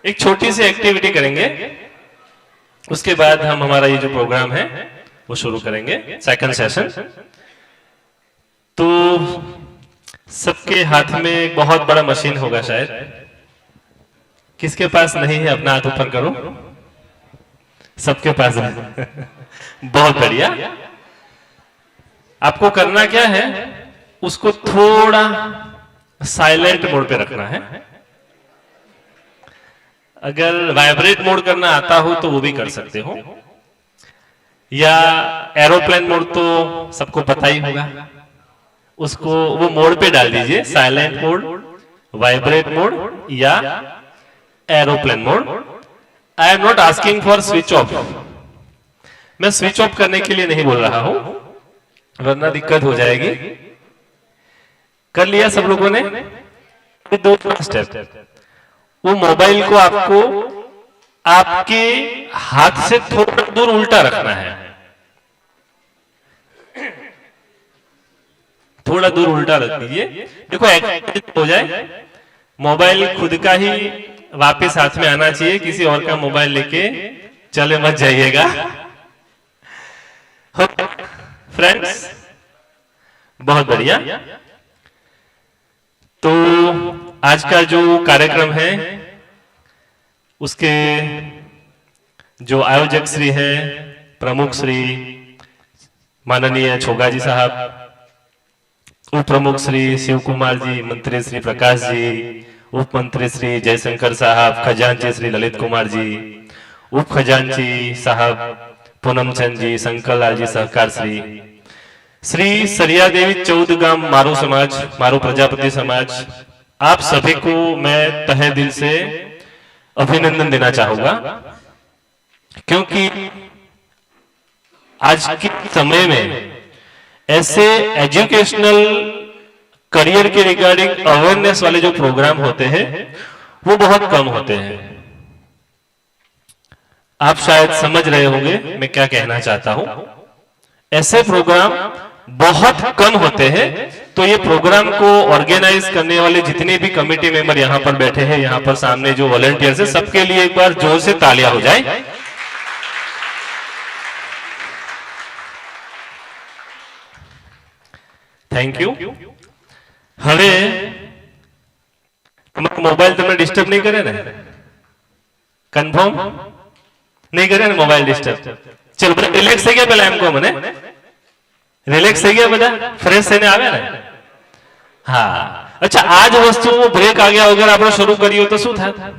एक छोटी सी एक्टिविटी करेंगे, उसके बाद हम हमारा ये जो प्रोग्राम है वो शुरू करेंगे, सेकंड सेशन। तो सबके हाथ में एक बहुत बड़ा मशीन होगा शायद, किसके पास नहीं है अपना हाथ ऊपर करो, सबके पास है। बहुत बढ़िया। आपको करना क्या है, उसको थोड़ा साइलेंट मोड पे रखना है। अगर वाइब्रेट मोड करना आता हो तो वो भी कर सकते हो, या एरोप्लेन मोड तो सबको पता ही होगा, उसको वो मोड पे डाल दीजिए, साइलेंट मोड, वाइब्रेट मोड या aeroplane mode. I am not asking for switch off, मैं स्विच ऑफ करने के लिए नहीं बोल रहा हूं, वरना दिक्कत हो जाएगी। कर लिया सब लोगों ने? दो स्टेप, वो मोबाइल को आपको आपके हाथ से थोड़ा दूर उल्टा रखना है, थोड़ा दूर उल्टा रख दीजिए। देखो एक्टिव हो जाए, मोबाइल खुद का ही वापस हाथ में आना चाहिए, किसी और का मोबाइल लेके चले मत जाइएगा। फ्रेंड्स, बहुत बढ़िया। तो आज का जो कार्यक्रम है उसके जो आयोजक श्री है, प्रमुख श्री माननीय छोगा जी साहब, उप प्रमुख श्री शिव कुमार जी, मंत्री श्री प्रकाश जी, उप मंत्री श्री जयशंकर साहब, खजांची श्री ललित कुमार जी, उप खजांची साहब पूनमचंद जी, शंकर लाल जी सहकार श्री सरिया देवी 14 गांव मारो समाज, मारो प्रजापति समाज, आप सभी को मैं तहे दिल से अभिनंदन देना चाहूंगा, क्योंकि आज के समय में ऐसे एजुकेशनल करियर के रिगार्डिंग अवेयरनेस वाले जो प्रोग्राम होते हैं वो बहुत कम होते हैं। आप शायद समझ रहे होंगे मैं क्या कहना चाहता हूं। ऐसे प्रोग्राम बहुत कम होते हैं, तो ये प्रोग्राम को ऑर्गेनाइज करने वाले जितने भी कमेटी मेंबर यहां पर बैठे हैं, यहां पर सामने जो वॉलंटियर्स हैं, सबके लिए एक बार जोर से तालियां हो जाए। Thank you. હવે તમારો મોબાઈલ તમને ડિસ્ટર્બ નહીં કરે ને? કન્ફર્મ નહીં કરે ને મોબાઈલ ડિસ્ટર્બ? ચલો બધા રિલેક્સ થઈ ગયા, પેલા એમ કહો મને, રિલેક્સ થઈ ગયા બધા, ફ્રેશ થઈને આવ્યા ને? હા, અચ્છા, આ જ વસ્તુ બ્રેક આવ્યા વગર આપણે શરૂ કર્યું તો શું થાય?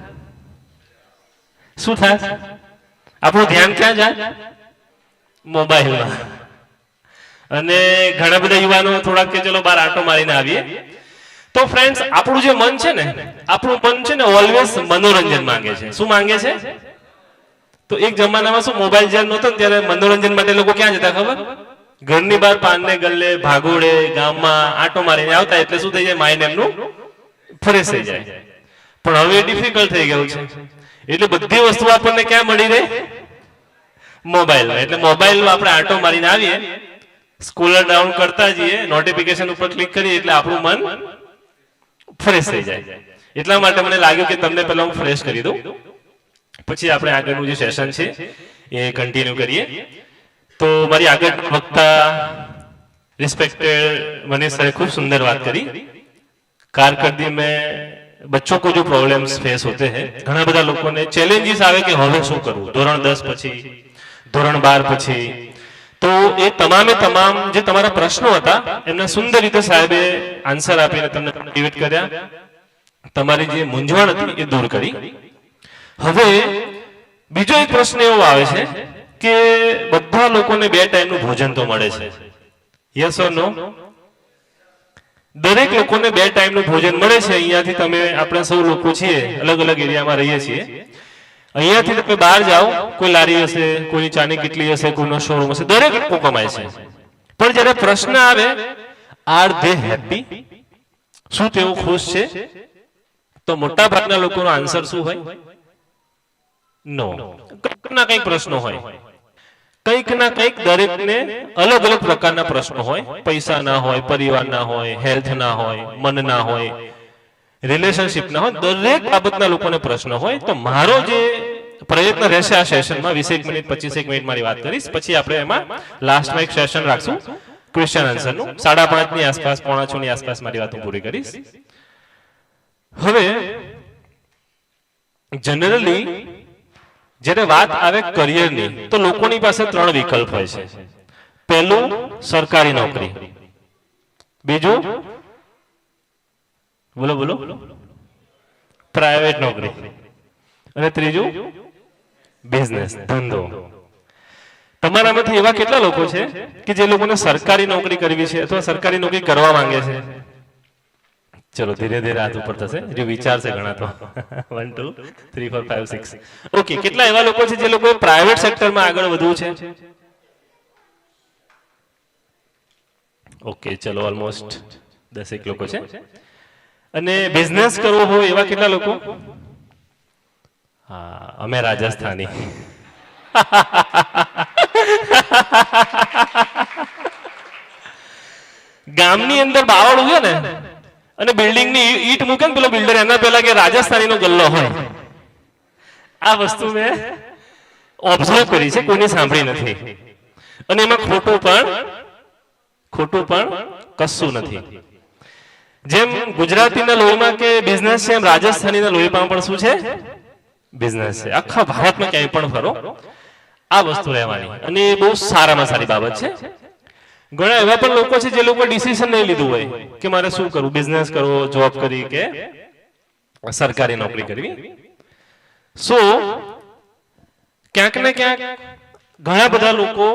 શું થાય? આપણું ધ્યાન ક્યાં જાય? મોબાઈલમાં। અને ઘણા બધા યુવાનો થોડા કે ચલો બહાર આટો મારીને આવીએ। તો ફ્રેન્ડ્સ, આપણું જે મન છે ને, આપણું મન છે ને ઓલવેઝ મનોરંજન માંગે છે। શું માંગે છે? તો એક જમાનામાં શું મોબાઈલ જ્યારે નહોતો ને ત્યારે મનોરંજન માટે લોકો ક્યાં જતા ખબર? ઘરની બહાર પાનને ગલ્લે, ભાગોળે, ગામમાં આટો મારીને આવતા, એટલે શું થઈ જાય? માઇન્ડ એમનું ફ્રેશ થઈ જાય। પણ હવે ડિફિકલ્ટ થઈ ગયું છે, એટલે બધી વસ્તુ આપણને ક્યાં મળી રહે? મોબાઈલમાં। એટલે મોબાઈલમાં આપણે આટો મારીને આવીએ, સ્ક્રોલર ડાઉન કરતા જઈએ, નોટિફિકેશન ઉપર ક્લિક કરીએ એટલે આપણું મન ફ્રેશ થઈ જાય। એટલા માટે મને લાગ્યું કે તમને પહેલા હું ફ્રેશ કરી દઉં, પછી આપણે આગળનું જે સેશન છે એ કન્ટિન્યુ કરીએ। તો મારી આગળ વક્તા रिस्पेक्टेड मनीष सर खूब सुंदर बात करी। कारकर्दी में बच्चों को जो प्रॉब्लम्स फेस होते हैं, घણા બધા લોકોને ચેલેન્જીસ આવે કે હવે શું કરવું, ધોરણ 10 પછી, ધોરણ 12 પછી। તો એ તમામે તમામ જે તમારા પ્રશ્નો હતા એમના સુંદર રીતે સાહેબે આન્સર આપીને તમને મોટિવેટ કર્યા, તમારી જે મૂંઝવણ હતી એ દૂર કરી। હવે બીજો એક પ્રશ્ન એવો આવે છે કે બધા લોકોને 2 ટાઈમનું ભોજન તો મળે છે, યસ ઓર નો? દરેક લોકોને 2 ટાઈમનું ભોજન મળે છે। અહીંયાથી તમે આપણે સૌ લોકો છીએ, અલગ અલગ એરિયામાં રહીએ છીએ। અહીંયાથી તમે બહાર જાઓ, કોઈ લારી હશે, કોઈ ચાની કેટલી હશે, કોઈનો શોરૂમ હશે, દરેક લોકો કમાય છે। પણ જ્યારે પ્રશ્ન આવે આર ધે હેપી, શું તેઓ ખુશ છે, તો મોટા ભાગના લોકોનો આન્સર શું હોય? નો। કંઈક ના કંઈક પ્રશ્નો હોય, કંઈક ના કંઈક દરેકને અલગ અલગ પ્રકારના પ્રશ્નો હોય। પૈસા ના હોય, પરિવાર ના હોય, હેલ્થ ના હોય, મન ના હોય, રિલેશનશિપના હોય, દરેક બાબતના લોકોને પ્રશ્ન હોય. તો મારો જે પ્રયત્ન રહેશે આ સેશનમાં 20 મિનિટ 25 મિનિટ મારી વાત કરીશ, પછી આપણે એમાં લાસ્ટમાં એક સેશન રાખશું ક્વેશ્ચન આન્સરનું. 5:30 ની આસપાસ, 5:45 ની આસપાસ મારી વાત હું પૂરી કરીશ. હવે જનરલી જ્યારે વાત આવે કરિયરની, તો લોકોની પાસે 3 વિકલ્પ હોય છે. પહેલું સરકારી નોકરી, બીજું બોલો બોલો પ્રાઇવેટ નોકરી, અને ત્રીજું બિઝનેસ, ધંધો. તમારામાંથી એવા કેટલા લોકો છે કે જે લોકોને સરકારી નોકરી કરવી છે અથવા સરકારી નોકરી કરવા માંગે છે? ચલો ધીરે ધીરે હાથ ઉપર થશે, જે વિચારશે ઘણા તો. 1 2 3 4 5 6. ઓકે, કેટલા એવા લોકો છે જે લોકો પ્રાઇવેટ સેક્ટરમાં આગળ વધવું છે? ઓકે, ચલો ઓલમોસ્ટ 10 લોકો છે. અને બિઝનેસ કરવો હોય એવા કેટલા લોકો? હા, અમે રાજસ્થાની. ગામની અંદર બાવળ ઉગે ને અને બિલ્ડિંગ ની ઈટ મૂકે ને પેલો બિલ્ડર, એના પેલા કે રાજસ્થાની નો ગલ્લો હોય. આ વસ્તુ મેં ઓબ્ઝર્વ કરી છે, કોઈને સાંભળી નથી. અને એમાં ખોટું પણ કશું નથી. જેમ ગુજરાતીના લોહીમાં કે બિઝનેસ છે, એમ રાજસ્થાનીના લોહીમાં પણ શું છે? બિઝનેસ છે. આખા ભારતમાં ક્યાંય પણ ફરો, આ વસ્તુ રહેવાની. અને એ બહુ સારામાં સારી બાબત છે. ઘણા એવા પણ લોકો છે જે લોકો ડિસિઝન નહીં લીધું હોય કે મારે શું કરવું, બિઝનેસ કરવો, જોબ કરવી કે સરકારી નોકરી કરવી. સો ક્યાંક ને ક્યાંક ઘણા બધા લોકો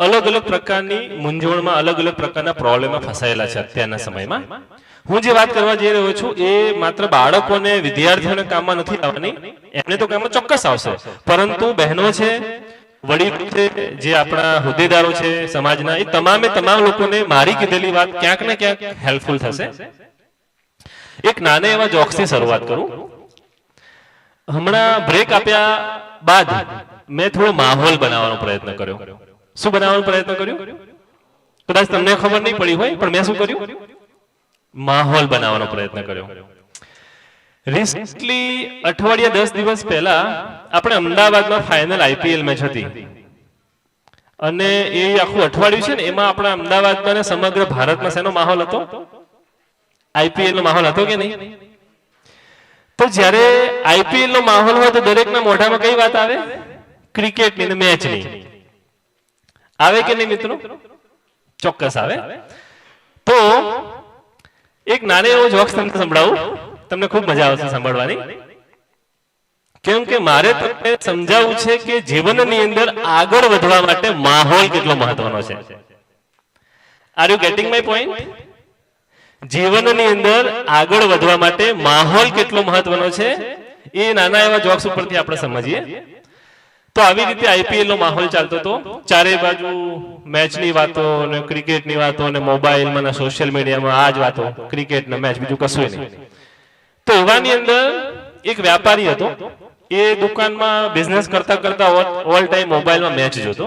અલગ અલગ પ્રકારની મૂંઝવણમાં, અલગ અલગ પ્રકારના પ્રોબ્લેમમાં ફસાયેલા છે અત્યારના સમયમાં. હું જે વાત કરવા જઈ રહ્યો છું એ માત્ર બાળકોને, વિદ્યાર્થીઓને કામમાં નથી આવવાની, એમને તો કામમાં ચોક્કસ આવશે, પરંતુ બહેનો છે, વડીલો છે, જે આપણા હોદ્દેદારો છે સમાજના, એ તમામે તમામ લોકોને મારી કીધેલી વાત ક્યાંક ને ક્યાંક હેલ્પફુલ થશે. એક નાના એવા જોક્સથી શરૂઆત કરું. હમણાં બ્રેક આપ્યા બાદ મેં થોડો માહોલ બનાવવાનો પ્રયત્ન કર્યો. શું બનાવવાનો પ્રયત્ન કર્યો? કદાચ તમને ખબર નહીં પડી હોય, પણ મેં શું કર્યું? માહોલ બનાવવાનો પ્રયત્ન કર્યો. રિસેન્ટલી અઠવાડિયા 10 દિવસ પહેલા આપણે અમદાવાદમાં ફાઇનલ આઈપીએલ મેચ હતી. અને એ આખું અઠવાડિયું છે ને, એમાં આપણા અમદાવાદમાં ને સમગ્ર ભારતમાં શેનો માહોલ હતો? આઈપીએલ નો માહોલ હતો કે નહીં? તો જ્યારે આઈપીએલ નો માહોલ હોય તો દરેકના મોઢામાં કઈ વાત આવે? ક્રિકેટની ને મેચની. આવે કે નહીં મિત્રો? ચોક્કસ આવે. તો એક નાનો એવો જોક્સ તમને સંભળાવું, તમને ખૂબ મજા આવશે સાંભળવાની. કેમ કે મારે તમને સમજાવવું છે કે જીવનની અંદર આગળ વધવા માટે માહોલ કેટલો મહત્વનો છે. Are you getting my point? જીવનની અંદર આગળ વધવા માટે માહોલ કેટલો મહત્વનો છે એ નાના એવા જોક્સ ઉપરથી આપણે સમજીએ. તો આવી રીતે આઈપીએલ નો માહોલ ચાલતો હતો. ચારે બાજુ મેચની વાતો અને ક્રિકેટની વાતો અને મોબાઈલમાં અને સોશિયલ મીડિયામાં આ જ વાતો, ક્રિકેટ ને મેચ, બીજું કશું નહીં. તો એવાની અંદર એક વ્યાપારી હતો. એ દુકાનમાં બિઝનેસ કરતા કરતા ઓલ ટાઈમ મોબાઈલમાં મેચ જોતો.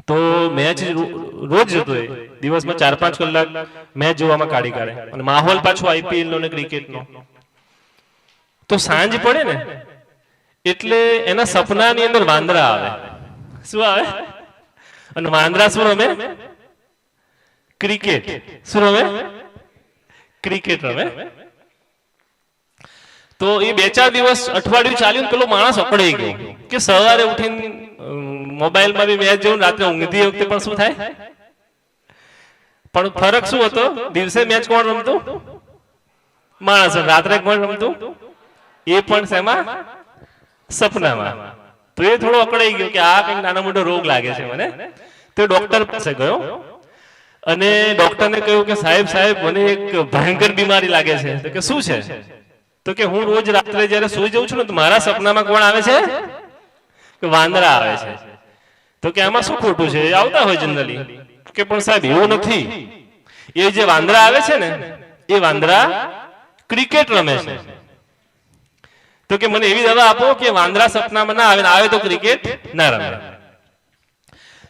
તો મેચ રોજ જોતો, એ દિવસમાં 4-5 કલાક મેચ જોવામાં કાઢી કાઢે. અને માહોલ પાછો આઈપીએલ નો ને ક્રિકેટનો. તો સાંજ પડે ને એટલે એના સપનાની અંદર વાંદરા આવે. શું આવે? અને વાંદરા શું રમે? ક્રિકેટ. શું રમે? ક્રિકેટ રમે. તો એ 2-4 દિવસ અઠવાડિયું ચાલ્યું, પેલો માણસ અકળાઈ ગયો કે સવારે ઉઠીને મોબાઈલમાં બી મેચ જોઉં, રાત્રે ઊંઘતી વખતે પણ શું થાય? પણ ફરક શું હતો? દિવસે મેચ કોણ રમતું? માણસ. રાત્રે કોણ રમતું? એ પણ શેમાં? સપનામાં. તો એ થોડો અકળાઈ ગયો કે આ કંઈક નાનો મોટો રોગ લાગે છે મને. તો ડોક્ટર પાસે ગયો અને ડોક્ટરને કહ્યું કે સાહેબ મને એક ભયંકર બીમારી લાગે છે. તો કે શું છે? તો કે હું રોજ રાત્રે જ્યારે સૂઈ જાઉં છું ને તો મારા સપનામાં કોણ આવે છે? કે વાંદરા આવે છે. તો કે આમાં શું ખોટું છે? આવતા હોય જનરલી. કે પણ સાહેબ એવું નથી, એ જે વાંદરા આવે છે ને એ વાંદરા ક્રિકેટ રમે છે. તો કે મને એવી દવા આપો કે વાંદરા સપનામાં ના આવે, ને આવે તો ક્રિકેટ ના રમે.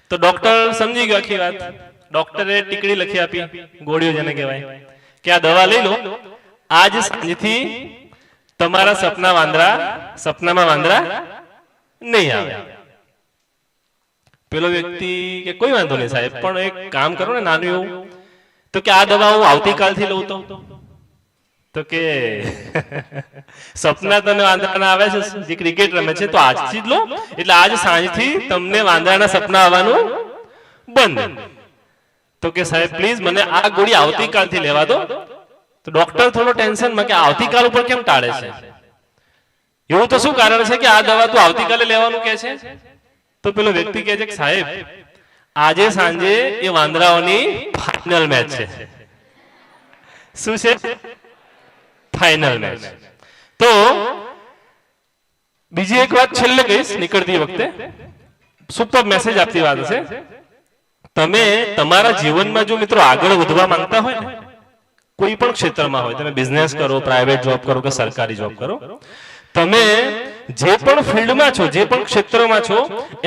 તો ડોક્ટર સમજી ગયો આખી વાત. ડોક્ટરે ટીકડી લખી આપી, ગોળીઓ જેને કહેવાય, કે આ દવા લઈ લો આજ સાંજથી તમારા સપનામાં વાંદરા નહીં આવે. પેલો વ્યક્તિ કે કોઈ વાંધો નહીં સાહેબ, પણ એક કામ કરો ને નાનું એવું, તો કે આ દવા હું આવતીકાલથી લઉં તો કે સપના તને વાંદરાના આવે છે, જે ક્રિકેટ રમે છે, તો આજથી જ લો, એટલે આજ સાંજથી તમને વાંદરાના સપના આવવાનું બંધ. તો કે સાહેબ પ્લીઝ મને આ ગોળી આવતીકાલથી લેવા દો. તો ડોક્ટર થોડો ટેન્શનમાં કે આવતીકાલ ઉપર કેમ ટાળે છે, એવું તો શું કારણ છે કે આ દવા તું આવતીકાલે લેવાનું કે છે? તો પેલો વ્યક્તિ કહે છે કે સાહેબ આજે સાંજે એ વાંદરાઓની ફાઇનલ મેચ છે. શું છે? Final match. તો બીજી એક વાત છેલ્લે કહીશ નીકળતી વખતે, સુપર મેસેજ આપતી વાત છે. તમે તમારા જીવનમાં જો મિત્રો આગળ વધવા માંગતા હોય ને, કોઈ પણ ક્ષેત્રમાં હોય, તમે બિઝનેસ કરો, પ્રાઇવેટ જોબ કરો કે સરકારી જોબ કરો, તમે જે પણ ફિલ્ડમાં છો, જે પણ ક્ષેત્રમાં છો,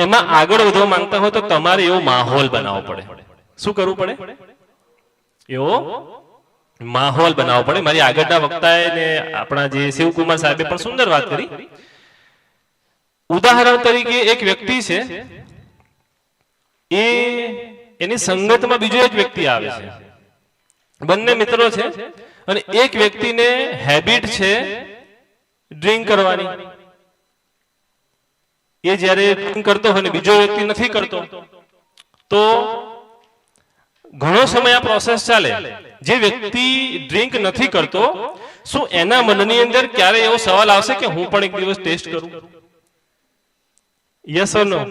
એમાં આગળ વધવા માંગતા હોય તો તમારે એવો માહોલ બનાવવો પડે. શું કરવું પડે? એવો માહોલ બનાવવો પડે. મારી આગળના વક્તાએ ને આપણા જે શિવકુમાર સાહેબે પણ સુંદર વાત કરી. ઉદાહરણ તરીકે એક વ્યક્તિ છે, એની સંગતમાં બીજો એક વ્યક્તિ આવે છે, બંને મિત્રો છે, અને એક વ્યક્તિને હેબિટ છે ડ્રિંક કરવાની. એ જ્યારે ડ્રિંક કરતો હોય ને બીજો વ્યક્તિ નથી કરતો, તો ઘણો સમય આ પ્રોસેસ ચાલે. જે વ્યક્તિ ડ્રિંક નથી કરતો, શું એના મનની અંદર ક્યારે એવો સવાલ આવશે કે હું પણ એક દિવસ ટેસ્ટ કરું? યસ ઓર નો?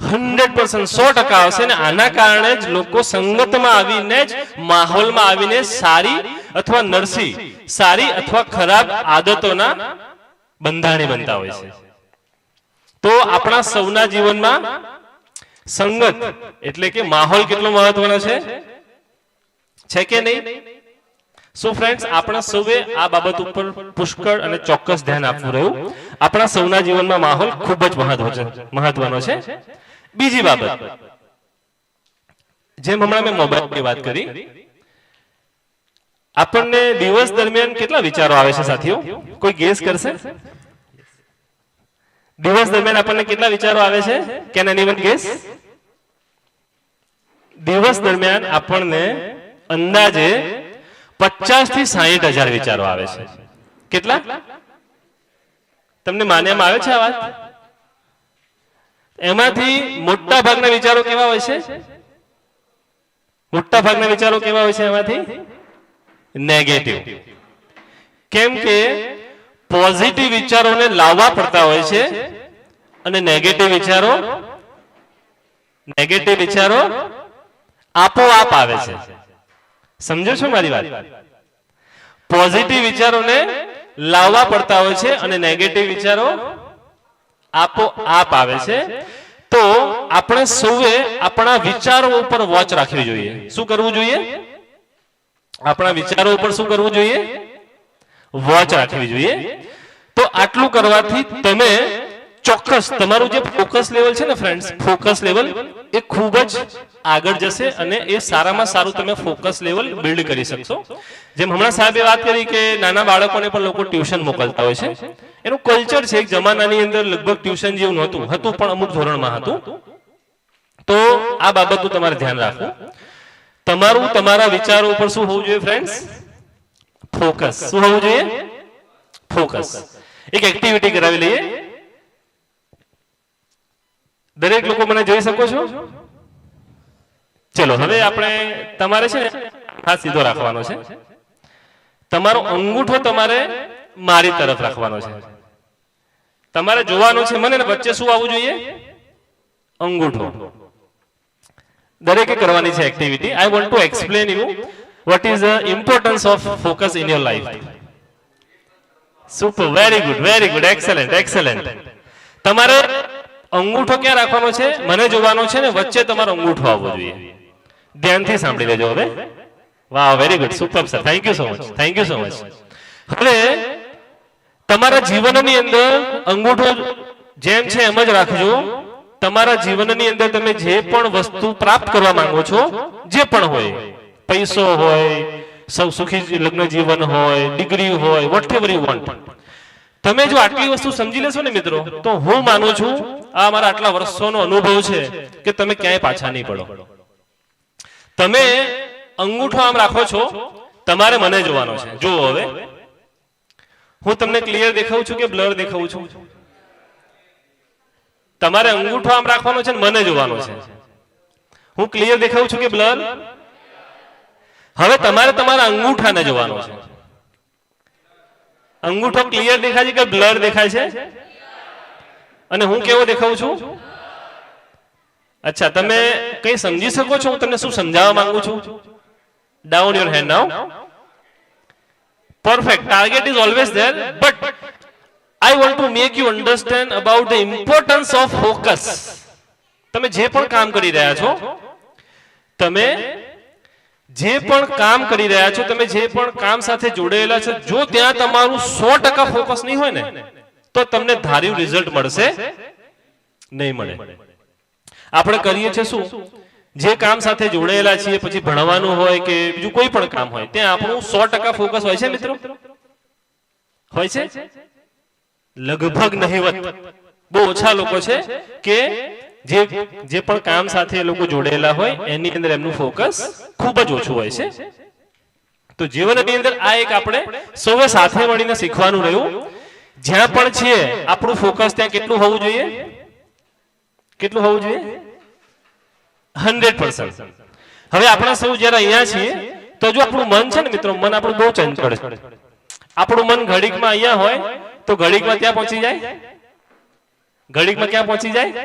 100% 100% આવશે. ને આના કારણે જ લોકો સંગતમાં આવીને જ, માહોલમાં આવીને સારી અથવા નરસી, સારી અથવા ખરાબ આદતોના બંધાણી બનતા હોય છે. તો આપણા સૌના જીવનમાં સંગત એટલે કે માહોલ કેટલો મહત્વનો છે કે નહીં? સો ફ્રેન્ડ્સ, આપણા સૌએ આ બાબત ઉપર પુષ્કળ અને ચોક્કસ ધ્યાન આપવું રહ્યું. આપણા સૌના જીવનમાં માહોલ ખૂબ જ મહત્વનો છે. બીજી બાબત, જેમ હમણાં મેં મોબાઈલની વાત કરી, આપણને દિવસ દરમિયાન કેટલા વિચારો આવે છે સાથીઓ? કોઈ ગેસ કરશે? દિવસ દરમિયાન આપણને કેટલા વિચારો આવે છે? Can anyone gas? દિવસ દરમિયાન આપણને અંદાજે 50 થી 60,000 વિચારો આવે છે. કેટલા? તમને માન્યામાં આવે છે આ વાત? એમાંથી મોટા ભાગના વિચારો કેવા હોય છે? મોટા ભાગના વિચારો કેવા હોય છે? એમાંથી નેગેટિવ. કેમ કે પોઝિટિવ વિચારોને લાવવા પડતા હોય છે, અને નેગેટિવ વિચારો આપોઆપ આવે છે. સમજો છો મારી વાત? પોઝિટિવ વિચારોને લાવવા પડતા હોય છે અને નેગેટિવ વિચારો આપોઆપ આવે છે. તો આપણે સૌએ આપણા વિચારો ઉપર વોચ રાખવી જોઈએ. શું કરવું જોઈએ? આપણા વિચારો ઉપર શું કરવું જોઈએ? વોચ રાખવી જોઈએ. તો આટલું કરવાથી તમે ચોક્કસ તમારું જે ફોકસ લેવલ છે ને ફ્રેન્ડ્સ, ફોકસ લેવલ એ ખૂબ જ આગળ જશે, અને એ સારામાં સારું તમે ફોકસ લેવલ બિલ્ડ કરી શકશો. જેમ હમણાં સાહેબે વાત કરી કે નાના બાળકોને પણ લોકો ટ્યુશન મોકલતા હોય છે. એનું કલ્ચર છે. એક જમાનાની અંદર લગભગ ટ્યુશન જેવું નહોતું, પણ અમુક ધોરણમાં હતું. તો આ બાબતનું તમારે ધ્યાન રાખવું. તમારા વિચારો ઉપર શું હોવું જોઈએ ફ્રેન્ડ્સ? ફોકસ. શું હોવું જોઈએ? ફોકસ. એક એક્ટિવિટી કરાવી લઈએ. દરેક લોકો મને જોઈ શકો છો? ચલો હવે આપણે, તમારે છે ને હાથ સીધો રાખવાનો છે. તમારો અંગૂઠો તમારે મારી તરફ રાખવાનો છે. તમારે જોવાનું છે મને, વચ્ચે શું આવવું જોઈએ? અંગૂઠો. દરેકે કરવાની છે activity. I want to explain you what is the importance of focus in your life. Super, very good, excellent. તમારે અંગૂઠો ક્યાં રાખવાનો છે? મને જોવાનો છે ને વચ્ચે તમારો અંગૂઠો આવવો જોઈએ. ધ્યાનથી સાંભળી લેજો હવે. વાહ, very good, super sir, thank you so much. હવે તમારા જીવનની અંદર અંગૂઠો જેમ છે એમ જ રાખજો. તમારા જીવનની અંદર તમે જે પણ વસ્તુ પ્રાપ્ત કરવા માંગો છો, જે પણ હોય, પૈસો હોય, સૌ સુખી લગ્ન જીવન હોય, ડિગ્રી હોય, વોટ એવર યુ વોન્ટ. તમે જો આટલી વસ્તુ સમજી લેશો ને મિત્રો, તો હું માનું છું, આ મારા આટલા વર્ષોનો અનુભવ છે કે તમે ક્યાંય પાછા નહીં પડો. તમે અંગૂઠો આમ રાખો છો, તમારે મને જોવાનો છે. જુઓ હવે હું તમને ક્લિયર દેખાઉં છું કે બ્લર દેખાઉં છું? તમારે અંગૂઠો આમ રાખવાનો છે ને મને જોવાનો છે. હું ક્લિયર દેખાઉં છું કે બ્લર? હવે તમારે તમારા અંગૂઠાને જોવાનો છે. અંગૂઠો ક્લિયર દેખાય છે કે બ્લર દેખાય છે? અને હું કેવો દેખાઉં છું? અચ્છા, તમે કઈ સમજી શકો છો હું તમને શું સમજાવવા માંગુ છું? Down your hand now. Perfect. Target is always there, but I want to make you understand about the importance of focus. તમે જે પણ કામ કરી રહ્યા છો, તમે જે પણ કામ કરી રહ્યા છો, તમે જે પણ કામ સાથે જોડાયેલા છો, જો ત્યાં તમારું 100% ફોકસ નહીં હોય ને, તો તમને ધાર્યું રિઝલ્ટ મળશે નહીં મળે. આપણે કરીએ છીએ શું? જે કામ સાથે જોડાયેલા છીએ, પછી ભણવાનું હોય કે બીજું કોઈ પણ કામ હોય, ત્યાં આપણું 100% ફોકસ હોય છે મિત્રો? હોય છે? લગભગ નહીવત. બહુ ઓછા લોકો છે કે જે પણ કામ સાથે એ લોકો જોડાયેલા હોય એની અંદર એમનું ફોકસ ખૂબ જ ઓછું હોય છે. તો જીવનની અંદર આ એક આપણે સૌએ સાથે મળીને શીખવાનું રહ્યું. જ્યાં પણ છીએ આપણું ફોકસ ત્યાં કેટલું હોવું જોઈએ? કેટલું હોવું જોઈએ? 100%. હવે આપણા સૌ જયારે અહીંયા છીએ, તો જો આપણું મન છે ને મિત્રો, મન આપણું બહુ ચંચળ છે. આપણું મન ઘડીકમાં અહીંયા હોય તો ઘડીકમાં ત્યાં પહોંચી જાય. ઘડીકમાં ક્યાં પહોંચી જાય?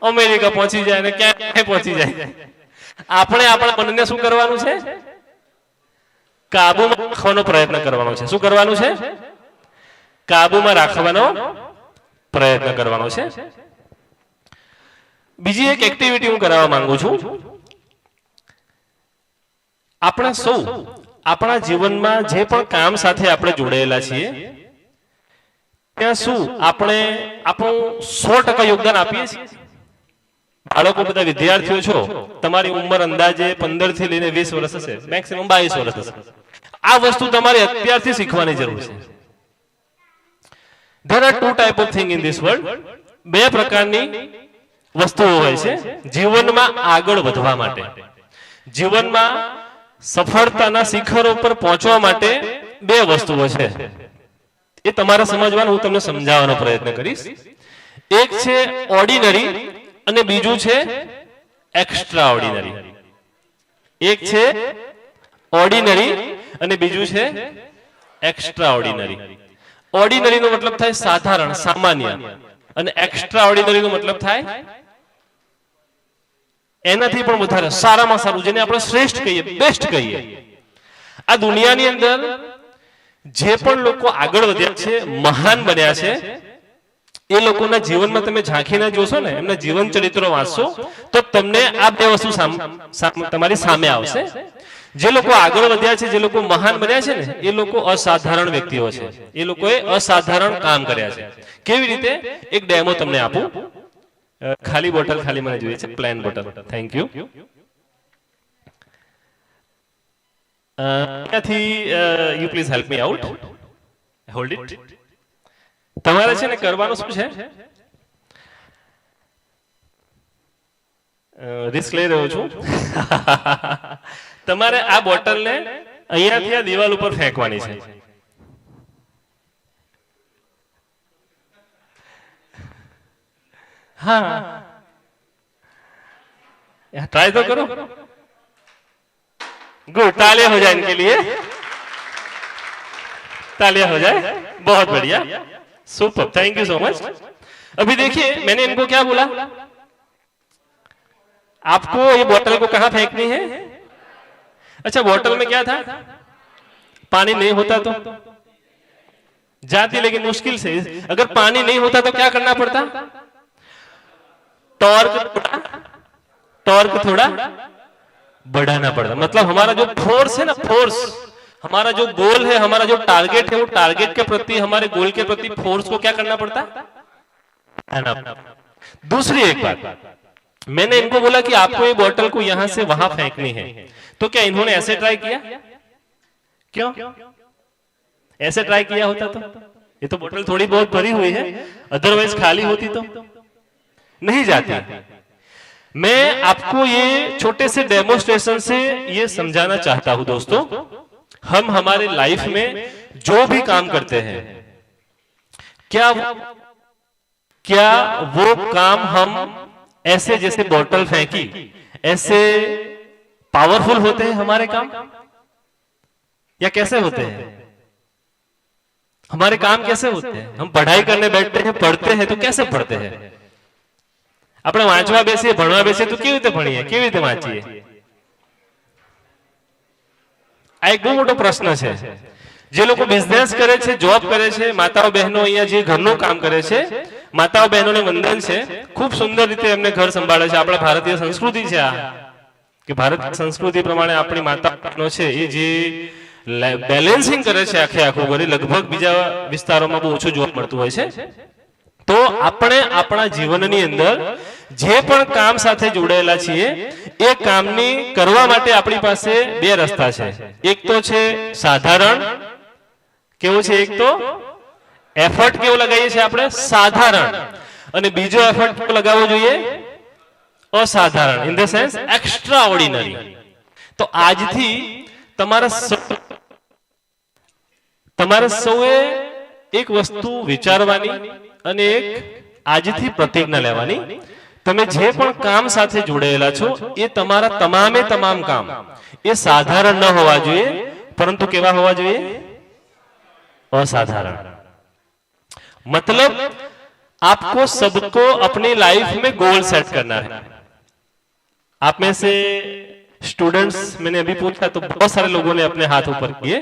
અમેરિકા પહોંચી જાય અને ક્યાં પહોંચી જાય. આપણે આપણા મનને શું કરવાનું છે? કાબુમાં રાખવાનો પ્રયત્ન કરવાનો છે. શું કરવાનું છે? કાબુમાં રાખવાનો પ્રયત્ન કરવાનો છે. બીજી એક એક્ટિવિટી હું કરાવવા માંગુ છું. આપણા સૌ આપણા જીવનમાં જે પણ કામ સાથે આપણે જોડાયેલા છીએ, ત્યાં શું આપણે આપણું 100% યોગદાન આપીએ છીએ? બાળકો બધા વિદ્યાર્થીઓ છો, તમારી ઉંમર અંદાજે 15 થી લઈને 20 વર્ષ હશે, મેક્સિમમ 22 વર્ષ હશે. આ વસ્તુ તમારે અત્યારથી શીખવાની જરૂર છે. There are two type of thing in this world. બે પ્રકારની વસ્તુઓ હોય છે જીવનમાં આગળ વધવા માટે. જીવનમાં સફળતાના શિખરો પર પહોંચવા માટે બે વસ્તુઓ છે. એ તમારે સમજવાનું હું તમને સમજાવવાનો પ્રયત્ન કરીશ. એક છે ઓર્ડિનરી અને બીજું છે એક્સ્ટ્રા ઓર્ડિનરી. એક છે ઓર્ડિનરી અને બીજું છે એક્સ્ટ્રા ઓર્ડિનરી. ઓર્ડિનરી નો મતલબ થાય સાધારણ, સામાન્ય, અને એક્સ્ટ્રા ઓર્ડિનરી નો મતલબ થાય એનાથી પણ વધારે, સારામાં સારું, જેને આપણે શ્રેષ્ઠ કહીએ, બેસ્ટ કહીએ. આ દુનિયાની અંદર જે પણ લોકો આગળ વધ્યા છે, મહાન બન્યા છે, એ લોકોના જીવનમાં તમે ઝાંખીને જોશો ને, એમના જીવન ચરિત્રો વાંચશો, તો તમને આ બે વસ્તુ તમારી સામે આવશે. જે લોકો આગળ વધ્યા છે, જે લોકો મહાન બન્યા છે ને, એ લોકો અસાધારણ વ્યક્તિઓ છે. એ લોકોએ અસાધારણ કામ કર્યા છે. કેવી રીતે? એક ડેમો તમને આપું. ખાલી બોટલ ખાલી મને જોઈએ છે, પ્લેન બોટલ. Thank you. ત્યાંથી you please help me out. Hold it. તમારે છે ને કરવાનું શું છે? રિસ્ક લઈ રહ્યો છું. તમારે આ બોટલને અહીંયાથી આ દિવાલ ઉપર ફેંકવાની છે. हाँ, ट्राई तो करो. गुड, तालियां हो जाए इनके लिए. तालियां हो जाए. बहुत बढ़िया, super, thank you so much. अभी देखिए, मैंने इनको क्या बोला? आपको ये बोतल को कहां फेंकनी है? अच्छा, बोतल में क्या था? पानी नहीं होता तो जाती, लेकिन मुश्किल से. अगर पानी नहीं होता तो क्या करना पड़ता? टॉर्क थोड़ा बढ़ाना पड़ता. मतलब हमारा जो फोर्स है ना, फोर्स, हमारा जो गोल है, हमारा जो टारगेट है, वो टारगेट के प्रति, हमारे गोल के प्रति फोर्स को क्या करना पड़ता? दूसरी एक बात, मैंने इनको बोला कि आपको ये बोतल को यहां से वहां फेंकनी है, तो क्या इन्होंने ऐसे ट्राई किया? क्यों? ऐसे ट्राई किया होता तो? ये तो बोतल थोड़ी बहुत भरी हुई है, अदरवाइज खाली होती तो नहीं जाती। मैं आपको ये छोटे से डेमोस्ट्रेशन से ये समझाना चाहता हूं दोस्तों, हम हमारे लाइफ में जो भी काम करते हैं, क्या वो काम हम ऐसे जैसे बोतल फेंकी ऐसे पावरफुल होते हैं हमारे काम, या कैसे होते हैं? हमारे काम कैसे होते हैं? हम पढ़ाई करने बैठते हैं, पढ़ते हैं तो कैसे पढ़ते हैं? આપણે વાંચવા બેસીએ, ભણવા બેસીએ તો કેવી રીતે ભણીએ, કેવી રીતે વાંચીએ? આ એક બહુ મોટો પ્રશ્ન છે. જે લોકો બિઝનેસ કરે છે, જોબ કરે છે, માતાઓ બહેનો અહીંયા જે ઘરનું કામ કરે છે, માતાઓ બહેનોને વંદન છે, ખૂબ સુંદર રીતે એમને ઘર સંભાળે છે. આપણા ભારતીય સંસ્કૃતિ છે આ, કે ભારતીય સંસ્કૃતિ પ્રમાણે આપણી માતા બહેનો છે એ જે બેલેન્સિંગ કરે છે આખે આખું ઘર, લગભગ બીજા વિસ્તારોમાં બહુ ઓછું જોવા મળતું હોય છે. તો આપણે આપણા જીવનની અંદર જે પણ કામ સાથે જોડાયેલા છીએ એ કામની કરવા માટે આપણી પાસે બે રસ્તા છે. એક તો છે સાધારણ, કેવું છે? એક તો એફર્ટ કેવો લગાવીએ છીએ આપણે? સાધારણ. અને બીજો એફર્ટ કેવો લગાવવો જોઈએ? અસાધારણ, in the sense extra ordinary. તો આજથી તમારા સૌએ એક વસ્તુ વિચારવાની અને એક આજથી પ્રતિજ્ઞા લેવાની, તમે જે પણ કામ સાથે જોડાયેલા છો એ તમારા તમામે તમામ કામ એ સાધારણ ન હોવા જોઈએ, પરંતુ કેવા હોવા જોઈએ? असाधारण. मतलब आपको सबको अपनी लाइफ में गोल सेट करना है. आप में से स्टूडेंट्स, मैंने अभी पूछा तो बहुत सारे लोगों ने अपने हाथ ऊपर किए.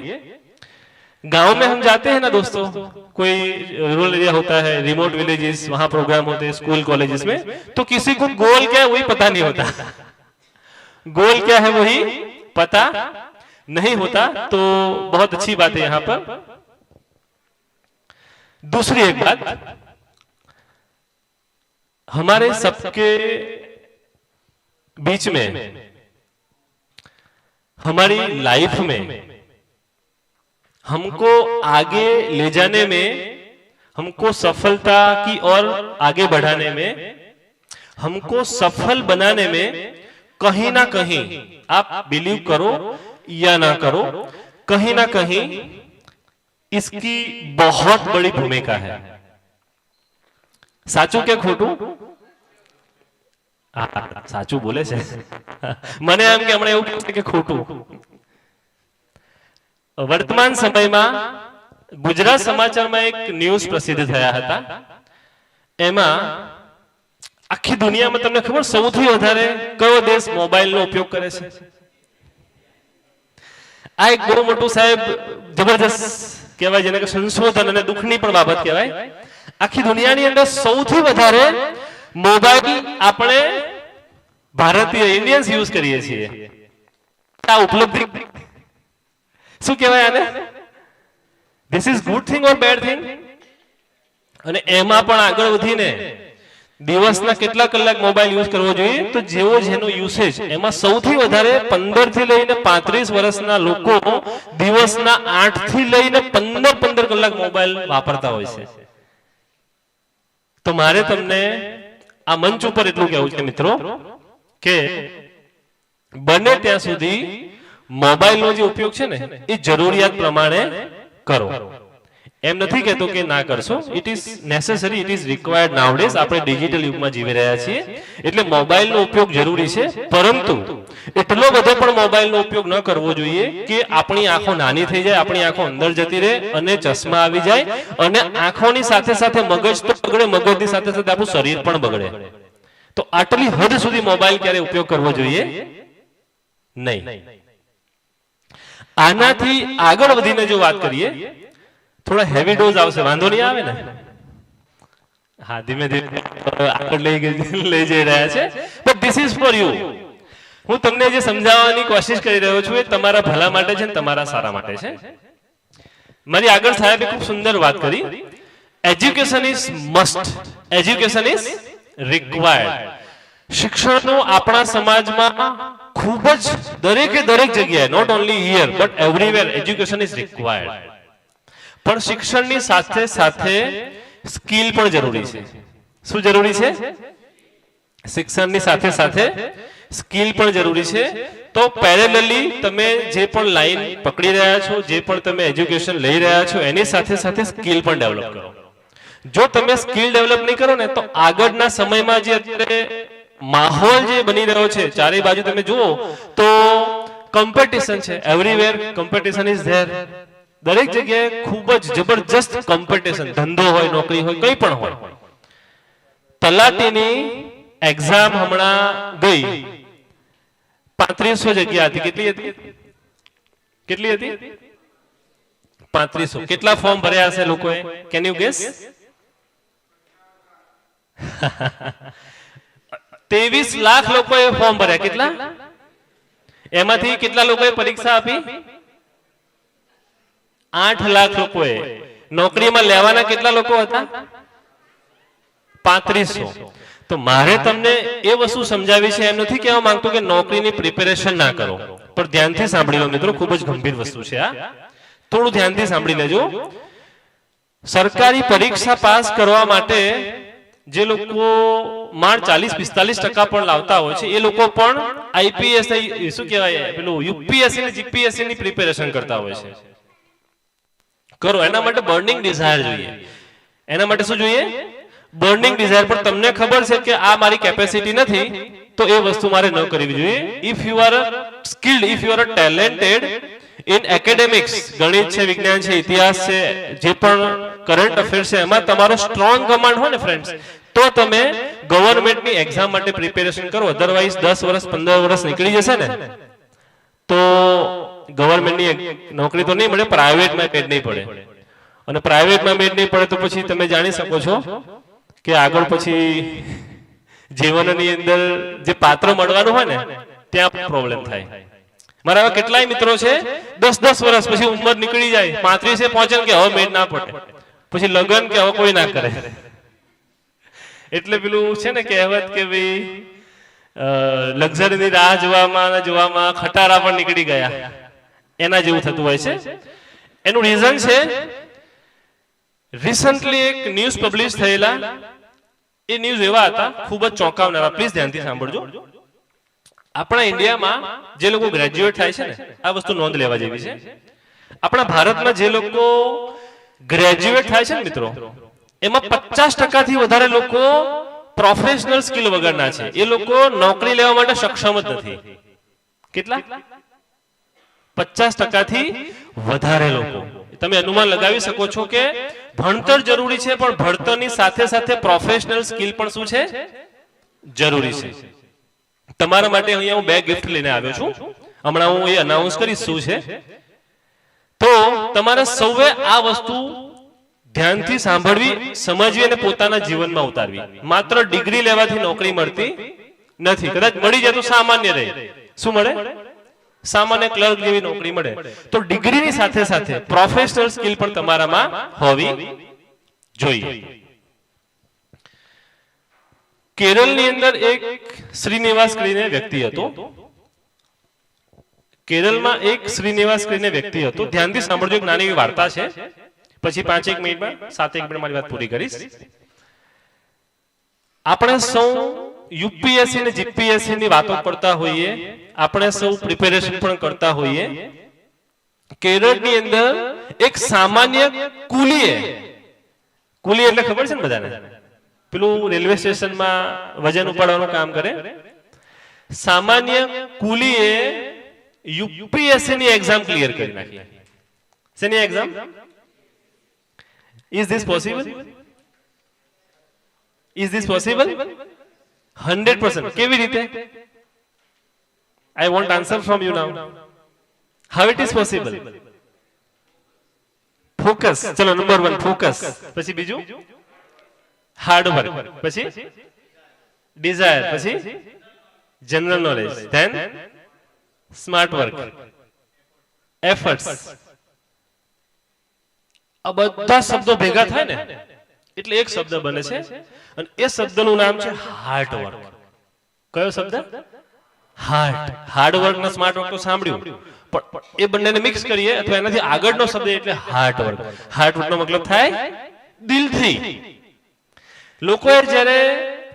गांव में हम जाते हैं ना दोस्तों, कोई रूरल एरिया होता है, रिमोट विलेजेस, वहां प्रोग्राम होते हैं स्कूल कॉलेजेस में, तो किसी को गोल क्या है वही पता नहीं होता. गोल क्या है वही पता नहीं होता. तो बहुत अच्छी बात है यहां पर. दूसरी एक बात, हमारे सबके बीच में, हमारी लाइफ में हमको आगे ले जाने में, हमको सफलता की ओर आगे बढ़ाने में, हमको सफल बनाने में कहीं ना कहीं, आप बिलीव करो या ना करो, कहीं ना कहीं इसकी बहुत बड़ी भूमिका है. साचू क्या खोटू? साचू बोले છે. મને એમ કે હમણાં એવું કહે કે ખોટું. વર્તમાન સમયમાં ગુજરાત સમાચારમાં એક ન્યૂઝ પ્રસિદ્ધ થયા હતા. એમાં આખી દુનિયામાં તમને ખબર સૌથી વધારે કયો દેશ મોબાઈલનો ઉપયોગ કરે છે? આ એક બહુ મોટું સાહેબ જબરદસ્ત કહેવાય, જેને કે સંશોધન અને દુઃખની પણ બાબત કહેવાય. આખી દુનિયાની અંદર સૌથી વધારે મોબાઈલ આપણે ભારતીય ઇન્ડિયન્સ યુઝ કરીએ છીએ. આ ઉપલબ્ધિ શું કહેવાય આને? This is good thing or bad thing? અને એમાં પણ આગળ વધીને દિવસના કેટલા કલાક મોબાઈલ યુઝ કરવો જોઈએ? તો જેવો જેનો યુસેજ, એમાં સૌથી વધારે 15 થી લઈને 35 વર્ષના લોકો દિવસના 8 થી લઈને 15 કલાક મોબાઈલ વાપરતા હોય છે. તો મારે તમને આ મંચ ઉપર એટલું કહેવું છે મિત્રો કે બને ત્યાં સુધી મોબાઈલનો જે ઉપયોગ છે ને એ જરૂરિયાત પ્રમાણે કરો. એમ નથી કહેતો કે ના કરશો. It is necessary, it is required nowadays. આપણે ડિજિટલ યુગમાં જીવી રહ્યા છીએ એટલે મોબાઈલનો ઉપયોગ જરૂરી છે, પરંતુ એટલો બધો પણ મોબાઈલનો ઉપયોગ ન કરવો જોઈએ કે આપણી આંખો નાની થઈ જાય, આપણી આંખો અંદર જતી રહે અને ચશ્મા આવી જાય, અને આંખોની સાથે સાથે મગજ તો બગડે, મગજની સાથે સાથે આપણું શરીર પણ બગડે. તો આટલી હદ સુધી મોબાઈલ ક્યારે ઉપયોગ કરવો જોઈએ નહીં. આનાથી આગળ વધીને જો વાત કરીએ, થોડા હેવી ડોઝ આવશે, વાંધો નહીં આવે ને? હા, ધીમે ધીમે આગળ લઈ જઈ રહ્યા છે. But this is for you. હું તમને જે સમજાવવાની કોશિશ કરી રહ્યો છું એ તમારા ભલા માટે છે, તમારા સારા માટે છે. મારી આગળ સાહેબે ખૂબ સુંદર વાત કરી. Education is must, education is required. શિક્ષણનો આપણા સમાજમાં ખૂબ જ દરેકે દરેક જગ્યાએ, not only here but everywhere education is required. પણ શિક્ષણની સાથે સાથે સ્કિલ પણ જરૂરી છે. શું જરૂરી છે? શિક્ષણની સાથે સાથે સ્કિલ પણ જરૂરી છે. તો પેરેલલી તમે જે પણ લાઈન પકડી રહ્યા છો, જે પણ તમે એજ્યુકેશન લઈ રહ્યા છો, એની સાથે સાથે સ્કિલ પણ ડેવલપ કરો. જો તમે સ્કિલ ડેવલપ નહીં કરો ને તો આગળના સમયમાં જે અત્યારે માહોલ જે બની રહ્યો છે, ચારે બાજુ તમે જુઓ તો કોમ્પિટિશન છે. Everywhere competition is there. દરેક જગ્યાએ ખૂબ જ જબરજસ્ત કોમ્પિટિશન, ધંધો હોય, નોકરી હોય, કંઈ પણ હોય. તલાટીની એક્ઝામ હમણાં ગઈ, 3500 જગ્યા હતી. કેટલી હતી? કેટલી હતી? 3500. કેટલા ફોર્મ ભર્યા હશે લોકોએ? Can you gas? 23 લાખ લોકોએ ફોર્મ ભર્યા. કેટલા? એમાંથી કેટલા લોકોએ પરીક્ષા આપી? 8 લાખ લોકોએ. નોકરીમાં લેવાના કેટલા લોકો હતા? 3500. તો મારે તમને એ વસ્તુ સમજાવી છે, એમ નથી કહેવા માંગતો કે નોકરીની પ્રિપેરેશન ના કરો, પણ ધ્યાનથી સાંભળી લો મિત્રો, ખૂબ જ ગંભીર વસ્તુ છે આ. થોડું ધ્યાનથી સાંભળી લેજો. સરકારી પરીક્ષા પાસ કરવા માટે જે લોકો માંડ 40-45% પણ લાવતા હોય છે, એ લોકો પણ આઈપીએસ, શું કહેવાય, પેલું યુપીએસસી ને જીપીએસસી ની પ્રિપેરેશન કરતા હોય છે. કરો. એના માટે બર્નિંગ ડિઝાયર જોઈએ. એના માટે શું જોઈએ? Burning desire. પણ તમને ખબર છે કે આ મારી કેપેસિટી નથી, તો એ વસ્તુ મારે ન કરવી જોઈએ. If you are skilled, if you are talented in academics, ગણિત છે, વિજ્ઞાન છે, ઇતિહાસ છે, જે પણ કરંટ અફેર્સ છે, એમાં તમારો સ્ટ્રોંગ કમાન્ડ હોય ને ફ્રેન્ડ્સ, તો તમે ગવર્નમેન્ટની એક્ઝામ માટે પ્રિપેરેશન કરો. અધરવાઇઝ 10 વર્ષ 15 વર્ષ નીકળી જશે ને તો ગવર્નમેન્ટની નોકરી તો નહીં મળે, પ્રાઇવેટમાં મેડ નહીં પડે. અને પ્રાઇવેટમાં મેડ નહીં પડે તો પછી તમે જાણી શકો છો કે આગળ પછી જીવનની અંદર જે પાત્ર મળવાનું હોય ને ત્યાં પ્રોબ્લેમ થાય. મારા આવા કેટલાય મિત્રો છે, 10-10 વર્ષ પછી ઉંમર નીકળી જાય, 35 પહોંચે કે હવે મેડ ના પડે, પછી લગ્ન કે હવે કોઈ ના કરે. એટલે પેલું છે ને કહેવત કે ભાઈ લક્ઝરીની રાહ જોવામાં ખટારા પણ નીકળી ગયા, એના જેવું થતું હોય છે. એનું રીઝન છે, રિસન્ટલી એક ન્યૂઝ પબ્લિશ થયેલા. એ ન્યૂઝ એવા હતા ખૂબ જ ચોંકાવનારા. પ્લીઝ ધ્યાનથી સાંભળજો. આપણા ઇન્ડિયામાં જે લોકો ગ્રેજ્યુએટ થાય છે ને, આ વસ્તુ નોંધ લેવા જેવી છે. આપણા ભારતમાં જે લોકો ગ્રેજ્યુએટ થાય છે ને મિત્રો, એમાં 50% થી વધારે લોકો પ્રોફેશનલ સ્કિલ વગરના છે. એ લોકો નોકરી લેવા માટે સક્ષમ જ નથી. કેટલા? 50% થી વધારે લોકો. તમે અનુમાન લગાવી શકો છો કે ભણતર જરૂરી છે, પણ ભણતરની સાથે સાથે પ્રોફેશનલ સ્કિલ પણ શું છે? જરૂરી છે. તમારા માટે અહીંયા હું 2 ગિફ્ટ લઈને આવ્યો છું. હમણાં હું એ અનાઉન્સ કરીશ શું છે. તો તમારે સૌએ આ વસ્તુ ધ્યાનથી સાંભળવી, સમજવી અને પોતાના જીવનમાં ઉતારવી. માત્ર ડિગ્રી લેવાથી નોકરી મળતી નથી. કદાચ મળી જાય તો સામાન્ય રહે. શું મળે? સામાન્ય ક્લર્ક જેવી નોકરી મળે. તો ડિગ્રીની સાથે સાથે પ્રોફેશનલ સ્કિલ પણ તમારામાં હોવી જોઈએ. કેરળની અંદર એક શ્રીનિવાસ કરીને વ્યક્તિ હતો. કેરળમાં એક શ્રીનિવાસ કરીને વ્યક્તિ હતો. ધ્યાનથી સાંભળજો, એક નાની એવી વાર્તા છે. પછી 5-1 મિનિટમાં 7-1 મિનિટ મારી વાત પૂરી કરીશ. આપણે સૌ યુપીએસસી અને જીપીએસસી ની વાતો કરતા હોઈએ, આપણે સૌ પ્રિપેરેશન પણ કરતા હોઈએ. કેરળની અંદર એક સામાન્ય કુલીએ, કુલી એટલે ખબર છે ને બધાને, પેલું રેલવે સ્ટેશનમાં વજન ઉપાડવાનું કામ કરે. સામાન્ય કુલીએ યુપીએસસી ની એક્ઝામ ક્લિયર કરી નાખી. શેની exam? Is this possible? Is this possible? 100%. કેવી રીતે? I want answer from you now. How it is possible? Focus. ચલો નંબર 1 ફોકસ. પછી બીજું હાર્ડ વર્ક. પછી ડિઝાયર. પછી general knowledge. Then smart work. Efforts. આ બધા શબ્દો ભેગા થાય ને એટલે એક શબ્દ બને છે, અને એ શબ્દનું નામ છે હાર્ડ વર્ક. કયો શબ્દ? હાર્ડવર્ક ને સ્માર્ટ વર્ક તો સાંભળ્યું, પણ એ બંનેને મિક્સ કરીએ અથવા એનાથી આગળનો શબ્દ એટલે હાર્ટ વર્ક. હાર્ટ વર્ક નો મતલબ થાય દિલથી. લોકોએ જ્યારે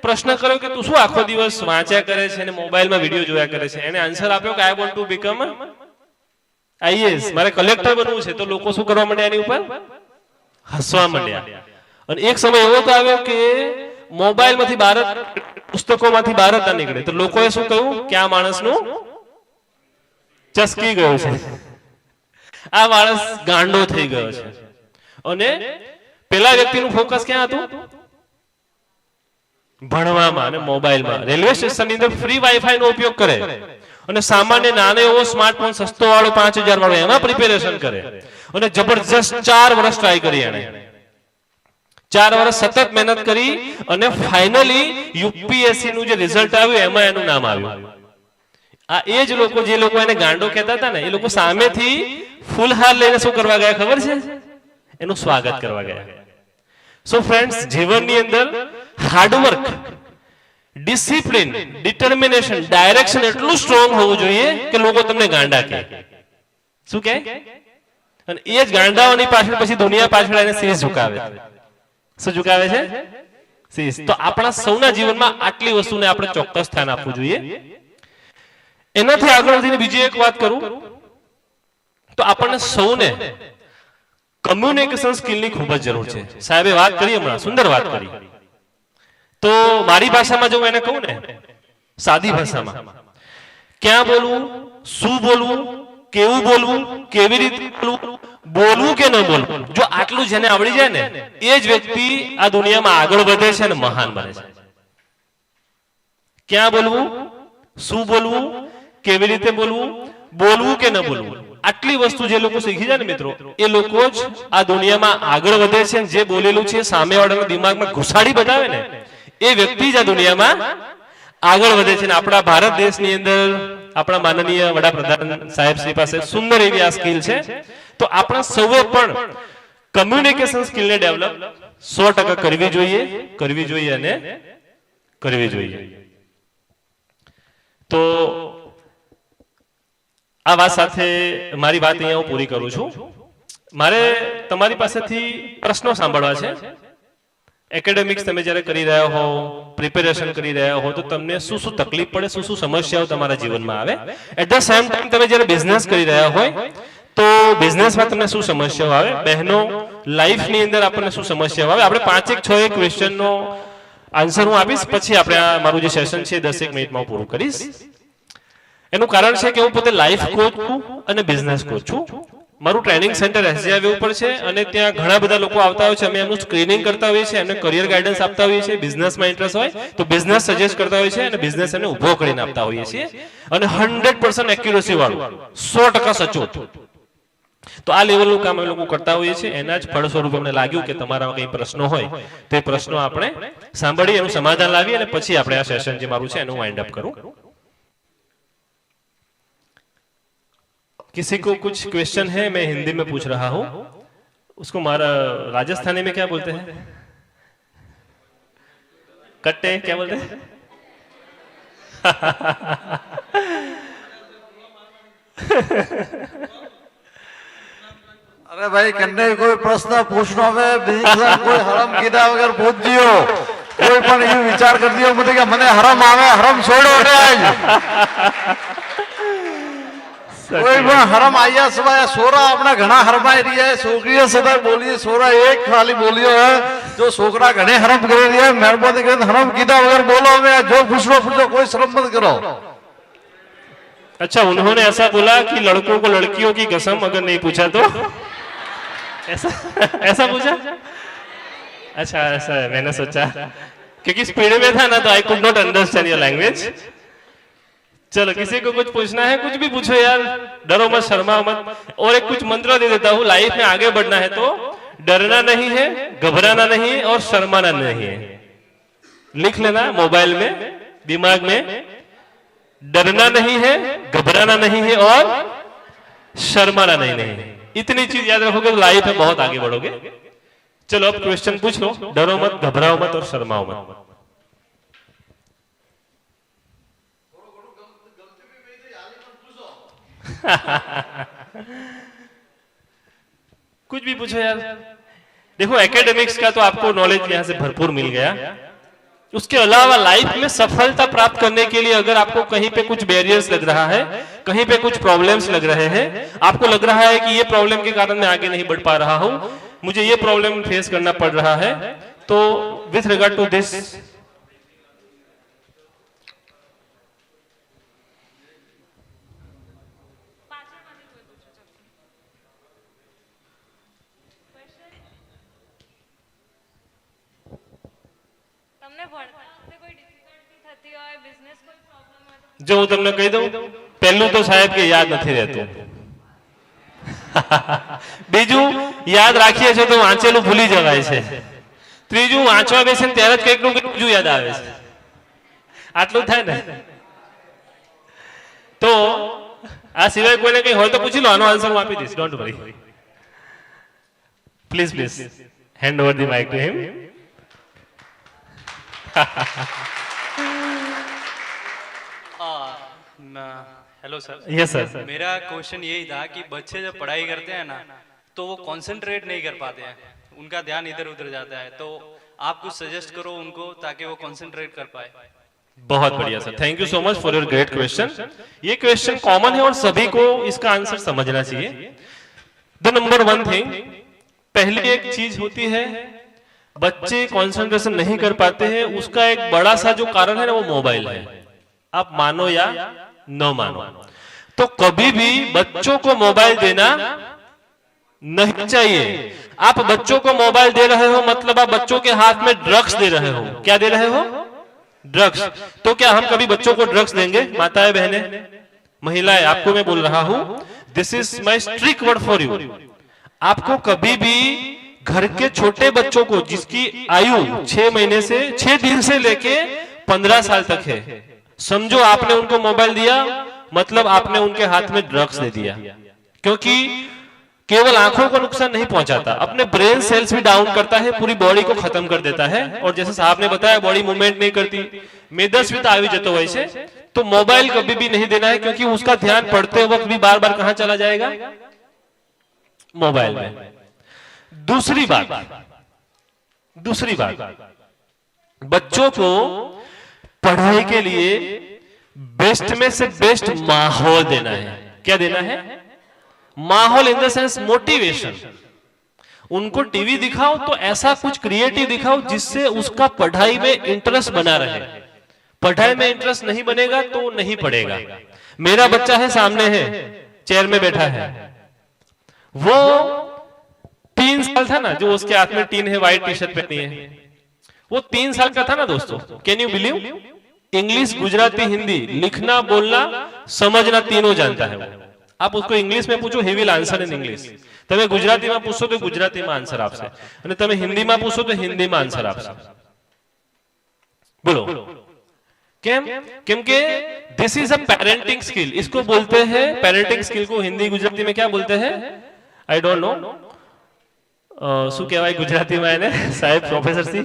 પ્રશ્ન કર્યો કે તું શું આખો દિવસ વાંચ્યા કરે છે અને મોબાઈલમાં વિડીયો જોયા કરે છે, એને આન્સર આપ્યો કે I want to become IAS, મારે કલેક્ટર બનવું છે. તો લોકો શું કરવા માંડ્યા એની ઉપર? હસવા માંડ્યા. અને એક સમય એવો તો આવ્યો કે મોબાઈલમાંથી બહાર, પુસ્તકોમાંથી બહાર હતા નીકળે, તો લોકોએ શું કહ્યું કે આ માણસનું ચસકી ગયો છે, આ માણસ ગાંડો થઈ ગયો છે. અને પેલા વ્યક્તિનું ફોકસ ક્યાં હતું? ભણવામાં અને મોબાઈલમાં. રેલવે સ્ટેશનની અંદર ફ્રી વાઈફાઈ નો ઉપયોગ કરે અને સામાન્ય નાનો એવો સ્માર્ટફોન સસ્તો વાળો 5000 વાળો એમાં પ્રિપેરેશન કરે અને જબરજસ્ત 4 વર્ષ ટ્રાય કરી. એને 4 વર્ષ સતત મહેનત કરી અને ફાઇનલી યુપીએસસી નું જે રિઝલ્ટ આવ્યું એમાં એનું નામ આવ્યું. આ એ જ લોકો જે લોકો એને ગાંડો કહેતા હતા ને, એ લોકો સામેથી ફૂલહાર લઈને શું કરવા ગયા ખબર છે? એનું સ્વાગત કરવા ગયા. સો ફ્રેન્ડ્સ, જીવનની અંદર હાર્ડવર્ક, ડિસિપ્લિન, ડિટર્મિનેશન, ડાયરેક્શન એટલું સ્ટ્રોંગ હોવું જોઈએ કે લોકો તમને ગાંડા કહે. શું કહે? અને એ જ ગાંડાઓની પાછળ પછી દુનિયા પાછળ એને શીશ ઝુકાવે. શું ઝુકાવે છે? શીશ. તો આપણા સૌના જીવનમાં આટલી વસ્તુને આપણે ચોક્કસ ધ્યાન આપવું જોઈએ. એનાથી આગળ વધીને બીજી એક વાત કરું તો આપણને સૌને કમ્યુનિકેશન સ્કિલની ખૂબ જ જરૂર છે. સાહેબે વાત કરી હમણાં, સુંદર વાત કરી. તો મારી ભાષામાં જો એને કહું ને, સાદી ભાષામાં, ક્યાં બોલવું, શું બોલવું, કેવું બોલવું, કેવી રીતે બોલવું, બોલવું કે ન બોલવું, જો આટલું જેને આવડી જાય ને એ જ વ્યક્તિ આ દુનિયામાં આગળ વધે છે અને મહાન બને છે. ક્યાં બોલવું, શું બોલવું, કેવી રીતે બોલવું, બોલવું કે ન બોલવું, આટલી વસ્તુ જે લોકો શીખી જાય ને મિત્રો, એ લોકો જ આ દુનિયામાં આગળ વધે છે. જે બોલેલું છે સામેવાળાના દિમાગમાં ઘુસાડી બતાવે ને એ વ્યક્તિ જ આ દુનિયામાં આગળ વધે છે. આપણા ભારત દેશની અંદર આપણા માનનીય વડાપ્રધાન સાહેબ શ્રી પાસે સુંદર એવી આ સ્કિલ છે. તો આપણા સૌએ પણ કમ્યુનિકેશન સ્કિલને ડેવલપ 100% કરવી જોઈએ અને કરવી જોઈએ. તો આ વાત સાથે મારી વાત અહીંયા હું પૂરી કરું છું. મારે તમારી પાસેથી પ્રશ્નો સાંભળવા છે. એકેડેમિક્સ તમે જ્યારે કરી રહ્યા હો, પ્રિપેરેશન કરી રહ્યા હો, તો તમને શું શું તકલીફ પડે, શું શું સમસ્યાઓ તમારા જીવનમાં આવે. એટ ધ સેમ ટાઈમ તમે જ્યારે બિઝનેસ કરી રહ્યા હોય તો બિઝનેસમાં તમને શું સમસ્યાઓ આવે, બહેનો લાઈફની અંદર આપણને શું સમસ્યાઓ આવે. આપણે 5-6 ક્વેશ્ચનનો આન્સર હું આપીશ, પછી આપણે આ મારું જે સેશન છે 10 મિનિટમાં પૂરું કરીશ. એનું કારણ છે કે હું પોતે લાઈફ કોચ છું અને બિઝનેસ કોચ છું. મારું ટ્રેનિંગ સેન્ટર એસજીઆઈવે ઉપર છે અને ત્યાં ઘણા બધા લોકો આવતા હોય છે. અમે એમનું સ્ક્રીનિંગ કરતા હોઈએ છીએ, એમને કરિયર ગાઈડન્સ આપતા હોઈએ છીએ. બિઝનેસમાં ઇન્ટરેસ્ટ હોય તો બિઝનેસ સજેસ્ટ કરતા હોઈએ છીએ અને બિઝનેસ એને ઉભો કરીને આપતા હોઈએ છીએ. અને 100% એક્યુરેસી વાળું, 100% સચોટ. તો આ લેવલનું કામ અમે લોકો કરતા હોઈએ છીએ. એના જ ફળ સ્વરૂપ અમને લાગ્યું કે તમારા કંઈ પ્રશ્નો હોય તે પ્રશ્નો આપણે સાંભળી એનું સમાધાન લાવી અને પછી આપણે આ સેશન જે મારું છે એનું વાઇન્ડ અપ કરું. किसी को कुछ क्वेश्चन है, मैं हिंदी में पूछ रहा हूं. उसको मारा राजस्थानी में क्या बोलते हैं? कट्टे क्या बोलते हैं? अरे भाई कन्ने कोई प्रश्न पूछना में कोई हरम कीधा वगैरह पूछ दियो, कोई पण ये विचार कर दियो मुझे कि मने हरम आवे, हरम छोड़ो ने आज कोई पण हरम आया सवाय सोरा अपना घना हरमाई रही है. सोकरिया सदा बोलिए सोरा एक खाली बोलियो है जो सोकरा घने हरम कर रही है. मेहरबानी करके हरम कीधा वगैरह बोलो में जो पूछो पूछो, कोई शर्म मत करो. अच्छा, उन्होंने ऐसा बोला कि लड़कों को लड़कियों की कसम अगर नहीं पूछा तो ऐसा पूछा. अच्छा ऐसा है, मैंने सोचा क्योंकि स्पीड में था ना तो I could not understand your language. चलो किसी को कुछ पूछना है कुछ भी पूछो यार, डरो मत, शर्माओ मत. और एक कुछ मंत्र दे देता हूँ, लाइफ में आगे बढ़ना है तो डरना नहीं है, घबराना नहीं और शर्माना नहीं है. लिख लेना मोबाइल में, दिमाग में. डरना नहीं है, घबराना नहीं है और शर्माना नहीं है. इतनी चीज याद रखोगे तो लाइफ में बहुत आगे बढ़ोगे. चलो अब क्वेश्चन पूछ लो. डरो मत, घबराओ मत और शर्माओ मत. कुछ भी पूछो यार। देखो एकेडमिक्स का तो आपको नॉलेज यहां से भरपूर मिल गया। उसके अलावा लाइफ में सफलता प्राप्त करने के लिए अगर आपको कहीं पे कुछ बैरियर्स लग रहा है, कहीं पे कुछ प्रॉब्लम्स लग रहे हैं, आपको लग रहा है कि ये प्रॉब्लम के कारण मैं आगे नहीं बढ़ पा रहा हूं, मुझे ये प्रॉब्लम फेस करना पड़ रहा है, तो विथ रिगार्ड टू दिस जो हूं तमने कही दऊं, पहलू तो साहेब के याद नहीं रहतुं। बीजू याद राखीए छे तो वांचेलू भूली जवाय छे। त्रीजू वांचवा बेसे ने त्यारे ज कंईक नुं बीजू याद आवे छे। आटલું થાય ને तो આ સિવાય કોઈને કંઈ હોય તો પૂછી લો, આનો આન્સર હું આપી દઈશ, don't worry. Please please hand over the mic to him. Hello sir. Yes sir. मेरा क्वेश्चन यही था कि बच्चे जब पढ़ाई करते हैं ना तो वो कंसंट्रेट नहीं कर पाते हैं, उनका ध्यान इधर उधर जाता है, तो आप कुछ सजेस्ट करो उनको ताकि वो कंसंट्रेट कर पाए। बहुत बढ़िया sir, thank you so much for your great question. ये क्वेश्चन कॉमन है और सभी को इसका आंसर समझना चाहिए. द नंबर वन थिंग, पहली एक चीज होती है, बच्चे कंसंट्रेशन नहीं कर पाते हैं, उसका एक बड़ा सा जो कारण है ना वो मोबाइल है. आप मानो या न मानो, तो कभी भी बच्चों को मोबाइल देना नहीं चाहिए. आप बच्चों को मोबाइल दे रहे हो मतलब आप बच्चों के हाथ में ड्रग्स दे रहे हो. क्या दे रहे हो? ड्रग्स. तो क्या हम कभी बच्चों को ड्रग्स देंगे? माताएं बहनें महिलाएं, आपको मैं बोल रहा हूं, this is my strict word for you. आपको कभी भी घर के छोटे बच्चों को जिसकी आयु 6 महीने से 6 दिन से लेके 15 साल तक है, समझो आपने उनको मोबाइल दिया मतलब आपने उनके हाथ में ड्रग्स दे दिया. क्योंकि केवल आंखों को नुकसान नहीं पहुंचाता, अपने ब्रेन सेल्स भी डाउन करता है, पूरी बॉडी को खत्म कर देता है. और जैसे साहब ने बताया बॉडी मूवमेंट नहीं करती, मेदस्वीता આવી જતો હોય છે. तो मोबाइल कभी भी नहीं देना है, क्योंकि उसका ध्यान पढ़ते वक्त भी बार बार कहां चला जाएगा? मोबाइल में. दूसरी बात, बच्चों को पढ़ाई के लिए बेस्ट में से बेस्ट माहौल देना है. क्या देना है? माहौल इन द सेंस मोटिवेशन. उनको टीवी दिखाओ तो ऐसा कुछ क्रिएटिव दिखाओ जिससे उसका पढ़ाई में इंटरेस्ट बना रहे. पढ़ाई में इंटरेस्ट नहीं बनेगा तो नहीं पढ़ेगा. मेरा बच्चा है, सामने है, चेयर में बैठा है, वो 3 साल था ना, जो उसके हाथ में टीन है, व्हाइट टी शर्ट पहनी है, वो 3 साल का था ना दोस्तों. Can you believe? English, Gujarati, Hindi लिखना बोलना समझना तीनों जानता है वो. आप उसको इंग्लिश में पूछो, he will answer in English. તમે ગુજરાતીમાં પૂછો તો ગુજરાતીમાં આન્સર આપશે, અને તમે હિન્દીમાં પૂછો તો હિન્દીમાં આન્સર આપશે. બોલો કેમ? કેમ કે this is a parenting skill. इसको बोलते हैं, पेरेंटिंग स्किल को हिंदी गुजराती में क्या बोलते हैं? I don't know. શું કહેવાય ગુજરાતીમાં એને સાહેબ પ્રોફેસર સી?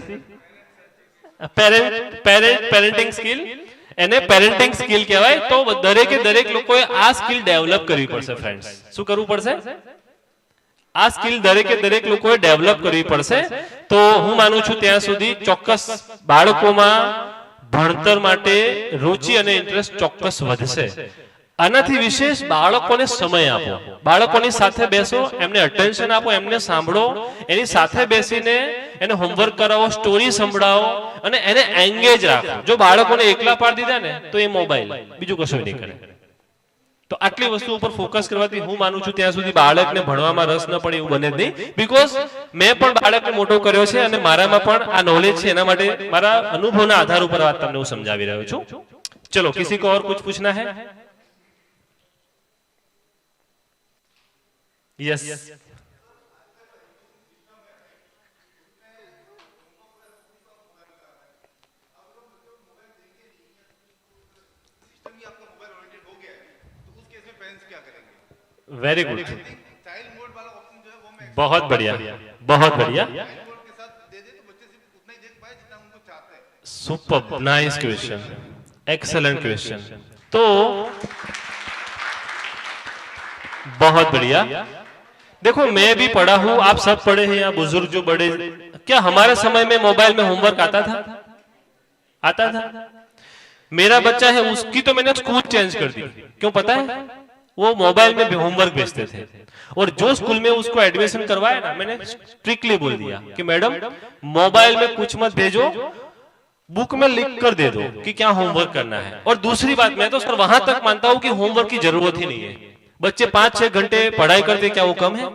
પેરેન્ટિંગ સ્કિલ, એને પેરેન્ટિંગ સ્કિલ કહેવાય. તો દરેકે દરેક લોકોએ આ સ્કિલ ડેવલપ કરવી પડશે ફ્રેન્ડ્સ. શું કરવું પડશે? આ સ્કિલ દરેકે દરેક લોકોએ ડેવલપ કરવી પડશે. તો હું માનું છું ત્યાં સુધી ચોક્કસ બાળકોમાં ભણતર માટે રુચિ અને ઇન્ટરેસ્ટ ચોક્કસ વધશે. આનાથી વિશેષ બાળકોને સમય આપો, બાળકોની સાથે બેસો, એમને અટેન્શન આપો, એમને સાંભળો, એની સાથે બેસીને એને હોમવર્ક કરાવો, સ્ટોરી સંભળાવો અને એને એંગેજ રાખો. જો બાળકોને એકલા પાડી દીધા ને તો એ મોબાઈલ, બીજું કશું નહીં કરે. તો આટલી વસ્તુ ઉપર ફોકસ કરવાથી હું માનું છું ત્યાં સુધી બાળકને ભણવામાં રસ ન પડે એવું બને જ નહીં. બીકોઝ મેં પણ બાળકને મોટો કર્યો છે અને મારામાં પણ આ નોલેજ છે. એના માટે મારા અનુભવના આધાર ઉપર વાત તમને હું સમજાવી રહ્યો છું. ચલો, કિસી को और कुछ पूछना है? यस. वेरी गुड, बहुत बढ़िया, बहुत बढ़िया, super, nice question, excellent question. तो बहुत बढ़िया। देखो मैं भी पढ़ा हूं, आप सब पढ़े हैं, या बुजुर्ग जो बड़े, क्या हमारे समय में मोबाइल में होमवर्क आता था? आता था? मेरा बच्चा है, उसकी तो मैंने स्कूल चेंज कर दी। क्यों पता है? वो मोबाइल में भी होमवर्क भेजते थे, और जो स्कूल में उसको एडमिशन करवाया ना, मैंने स्ट्रिक्टली बोल दिया कि मैडम मोबाइल में कुछ मत भेजो, बुक में लिख कर दे दो कि क्या होमवर्क करना है। और दूसरी बात, मैं तो सर वहां तक मानता हूं कि होमवर्क की जरूरत ही नहीं है। बच्चे 5-6 घंटे पढ़ाई करते, क्या वो कम है?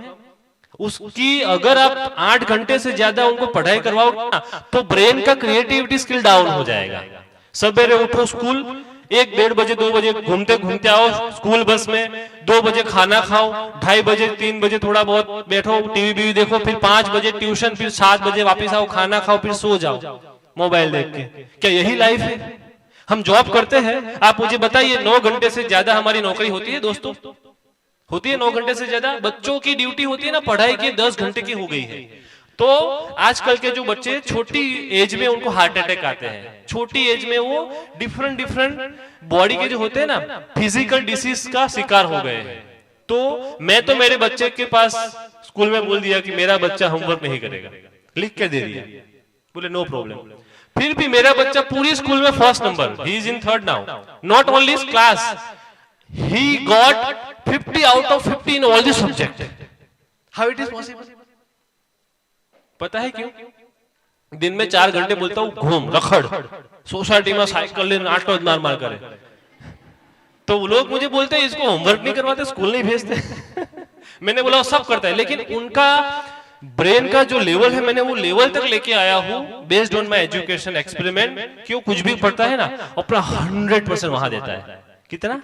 उसकी अगर आप 8 घंटे से ज्यादा उनको पढ़ाई करवाओगे ना, तो ब्रेन का क्रिएटिविटी स्किल डाउन हो जाएगा। सवेरे उठो, स्कूल 1-1:30 बजे 2 बजे घूमते घूमते आओ स्कूल बस में, 2 बजे खाना खाओ, 2:30 बजे 3 बजे थोड़ा बहुत बैठो, टीवी बीवी देखो, फिर 5 बजे ट्यूशन, फिर 7 बजे वापस आओ, खाना खाओ, फिर सो जाओ मोबाइल देख के। क्या यही लाइफ है? हम जॉब करते हैं, आप मुझे बताइए 9 घंटे से ज्यादा हमारी नौकरी होती है दोस्तों? होती है 9 घंटे से ज्यादा? बच्चों की ड्यूटी होती है ना पढ़ाई की, 10 घंटे की हो गई है। तो आजकल के जो बच्चे छोटी एज में उनको हार्ट अटैक आते हैं, छोटी एज में वो डिफरेंट बॉडी के जो होते हैं ना फिजिकल डिसीज का शिकार हो गए हैं। तो मैं तो मेरे बच्चे के पास स्कूल में बोल दिया कि मेरा बच्चा होमवर्क नहीं करेगा, लिख के दे दिया, बोले नो प्रॉब्लम। फिर भी मेरा बच्चा पूरी स्कूल में first number, he is in 3rd now, not only class, he got 50 out of 50 in all the subject. How it is possible? पता है क्यों? दिन में 4 घंटे बोलता हूँ घूम रखड़, सोसाइटी में साइकिल ले नाटो मार मार करे, तो वो लोग मुझे बोलते हैं इसको होमवर्क नहीं करवाते, स्कूल नहीं भेजते। मैंने बोला वो सब करता है, लेकिन उनका ब्रेन का जो लेवल है, मैंने वो लेवल तक लेके आया हूँ based on my education experiment. क्यों? कुछ भी पढ़ता है ना अपना 100% वहां देता है। कितना?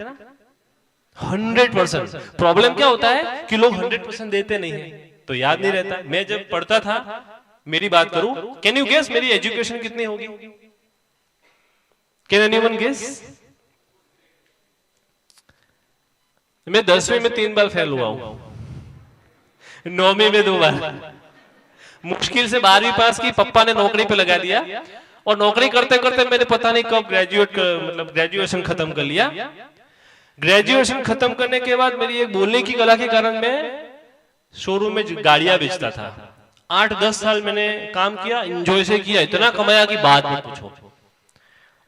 100%। प्रॉब्लम क्या होता है कि लोग 100% देते नहीं है, तो याद नहीं रहता। मैं जब पढ़ता था, मेरी बात करूं, कैन यू गेस मेरी एजुकेशन कितनी होगी? Can anyone guess? मैं 10वीं में 3 बार फेल हुआ हूं, 9वीं में 2 बार, मुश्किल से 12वीं पास की, पप्पा ने नौकरी पे लगा दिया, और नौकरी करते करते मैंने पता नहीं कब ग्रेजुएशन खत्म कर लिया। ग्रेजुएशन खत्म करने के बाद मेरी एक बोलने की कला के कारण मैं शोरूम में गाड़ियां बेचता था। 8-10 साल मैंने काम किया, एंजॉय से किया, इतना कमाया कि बात मत पूछो।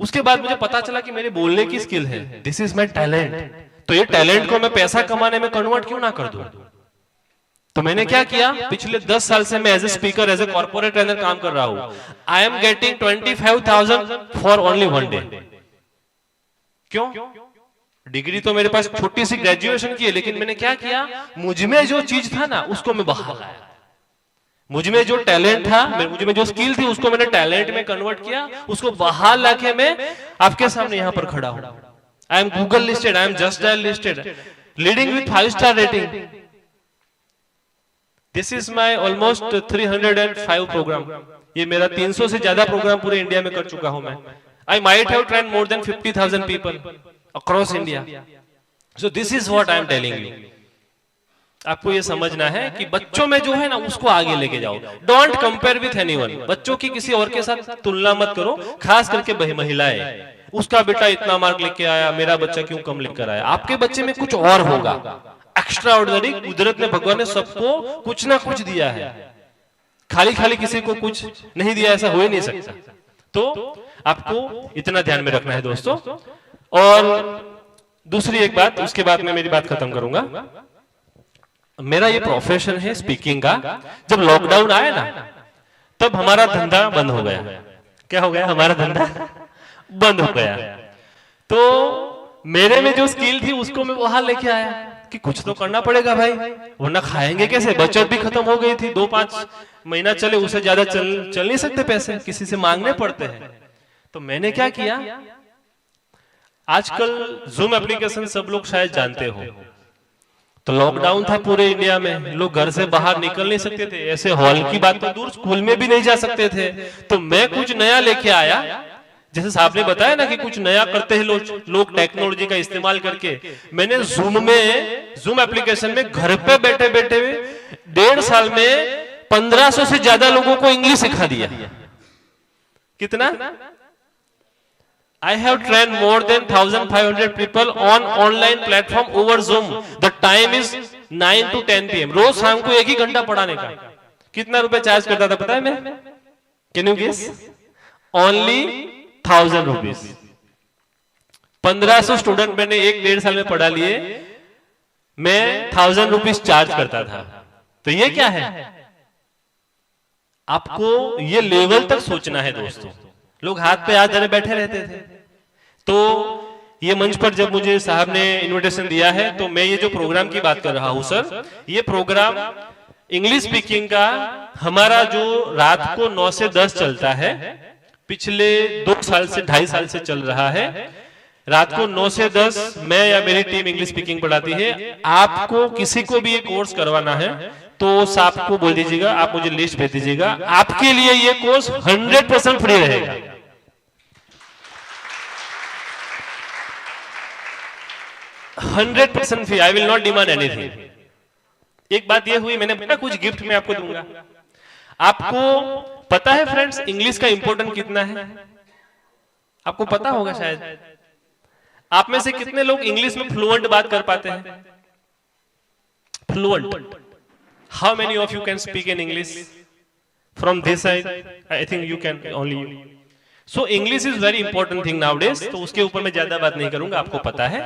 उसके बाद मुझे पता चला कि मेरे बोलने की स्किल है, दिस इज माई टैलेंट। तो ये टैलेंट को मैं पैसा कमाने में कन्वर्ट क्यों ना कर दूं? तो मैंने क्या किया, पिछले 10 साल से मैं as a speaker, as a corporate trainer काम कर रहा हूं। I am getting 25,000 for only 1 day. क्यों? डिग्री तो मेरे पास छोटी सी ग्रेजुएशन की है, लेकिन मैंने क्या किया, मुझ में जो चीज था ना उसको मैं बाहर लाया। मुझ में जो टैलेंट था, मुझ में जो स्किल थी, उसको मैंने टैलेंट में कन्वर्ट किया, उसको बाहर लाके मैं आपके सामने यहां पर खड़ा हूं। I am Google listed, I am Just Dial listed, leading with 5 star rating. This is my almost 305 programme. ये मेरा 300 से ज्यादा प्रोग्राम पूरे इंडिया में कर चुका हूं मैं। I might have trained more than 50,000 people across India. So this is what I am telling you. आपको ये समझना है कि बच्चों में जो है ना उसको आगे लेके जाओ। Don't compare with anyone. बच्चों की किसी और के साथ तुलना मत करो, खास करके महिलाएं। उसका बेटा इतना मार्क लेके आया, मेरा बच्चा क्यों कम लेकर आया? आपके बच्चे में कुछ और होगा, एक्स्ट्रा ऑर्डिनरी। कुदरत ने, भगवान ने सबको कुछ ना कुछ दिया है, खाली खाली किसी को कुछ नहीं दिया, ऐसा हो ही नहीं सकता। तो आपको इतना ध्यान में रखना है दोस्तों। और दूसरी एक बात, उसके बाद मैं मेरी बात खत्म करूंगा। मेरा ये प्रोफेशन है स्पीकिंग का। जब लॉकडाउन आया ना, तब हमारा धंधा बंद हो गया। क्या हो गया? हमारा धंधा बंद हो गया। तो मेरे में जो स्किल थी उसको मैं वहां लेके आया कि कुछ तो करना पड़ेगा भाई, वरना खाएंगे कैसे? बचत भी खत्म हो गई थी, 2-5 महीना चले, उससे ज्यादा चल नहीं सकते, पैसे किसी से मांगने पड़ते हैं। तो मैंने क्या किया, आजकल जूम एप्लीकेशन सब लोग शायद जानते हो। तो लॉकडाउन था पूरे इंडिया में, लोग घर से बाहर निकल नहीं सकते थे, ऐसे हॉल की बात तो दूर, स्कूल में भी नहीं जा सकते थे। तो मैं कुछ नया लेके आया, जैसे साहब ने बताया ना कि कुछ नया करते हैं लोग टेक्नोलॉजी का इस्तेमाल करके। मैंने जूम एप्लीकेशन में घर पे बैठे बैठे 1.5 साल में 1500 से ज्यादा लोगों को इंग्लिश सिखा दिया। कितना? I have trained more than 1,500 people on online platform over Zoom. The time is 9 to 10 p.m. रोज शाम को 1 ही घंटा पढ़ाने का. कितना रुपए चार्ज करता था पता है मैं? Can you guess? Only 1,000 rupees. 1500 student मैंने 1-1.5 साल में पढ़ा लिए. मैं 1,000 रुपीज चार्ज करता था. तो ये क्या है? आपको ये लेवल तक सोचना है दोस्तों. लोग हाथ पे हाथ धरे बैठे रहते थे. तो ये मंच पर जब मुझे साहब ने इनविटेशन दिया है तो मैं ये जो प्रोग्राम की बात कर रहा हूं सर, ये प्रोग्राम इंग्लिश स्पीकिंग का हमारा जो रात को 9 से 10 चलता है, पिछले 2 साल से 2.5 साल से चल रहा है. रात को 9 से 10 मैं या मेरी टीम इंग्लिश स्पीकिंग पढ़ाती है. आपको किसी को भी ये कोर्स करवाना है तो साहब को बोल दीजिएगा, आप मुझे लिस्ट भेज दीजिएगा. आपके लिए ये कोर्स 100% फ्री रहेगा. 100% free. I will not demand anything. एक बात ये हुई, मैंने बोला कुछ गिफ्ट मैं आपको दूंगा. आपको पता है फ्रेंड्स इंग्लिश का इंपॉर्टेंट कितना है? आपको पता होगा शायद. आप में से कितने लोग इंग्लिश में फ्लुएंट बात कर पाते हैं? Fluent. How many of you can speak in English? From this side, I think you can only you. So English is very important thing nowadays. तो उसके ऊपर मैं ज्यादा बात नहीं करूंगा, आपको पता है.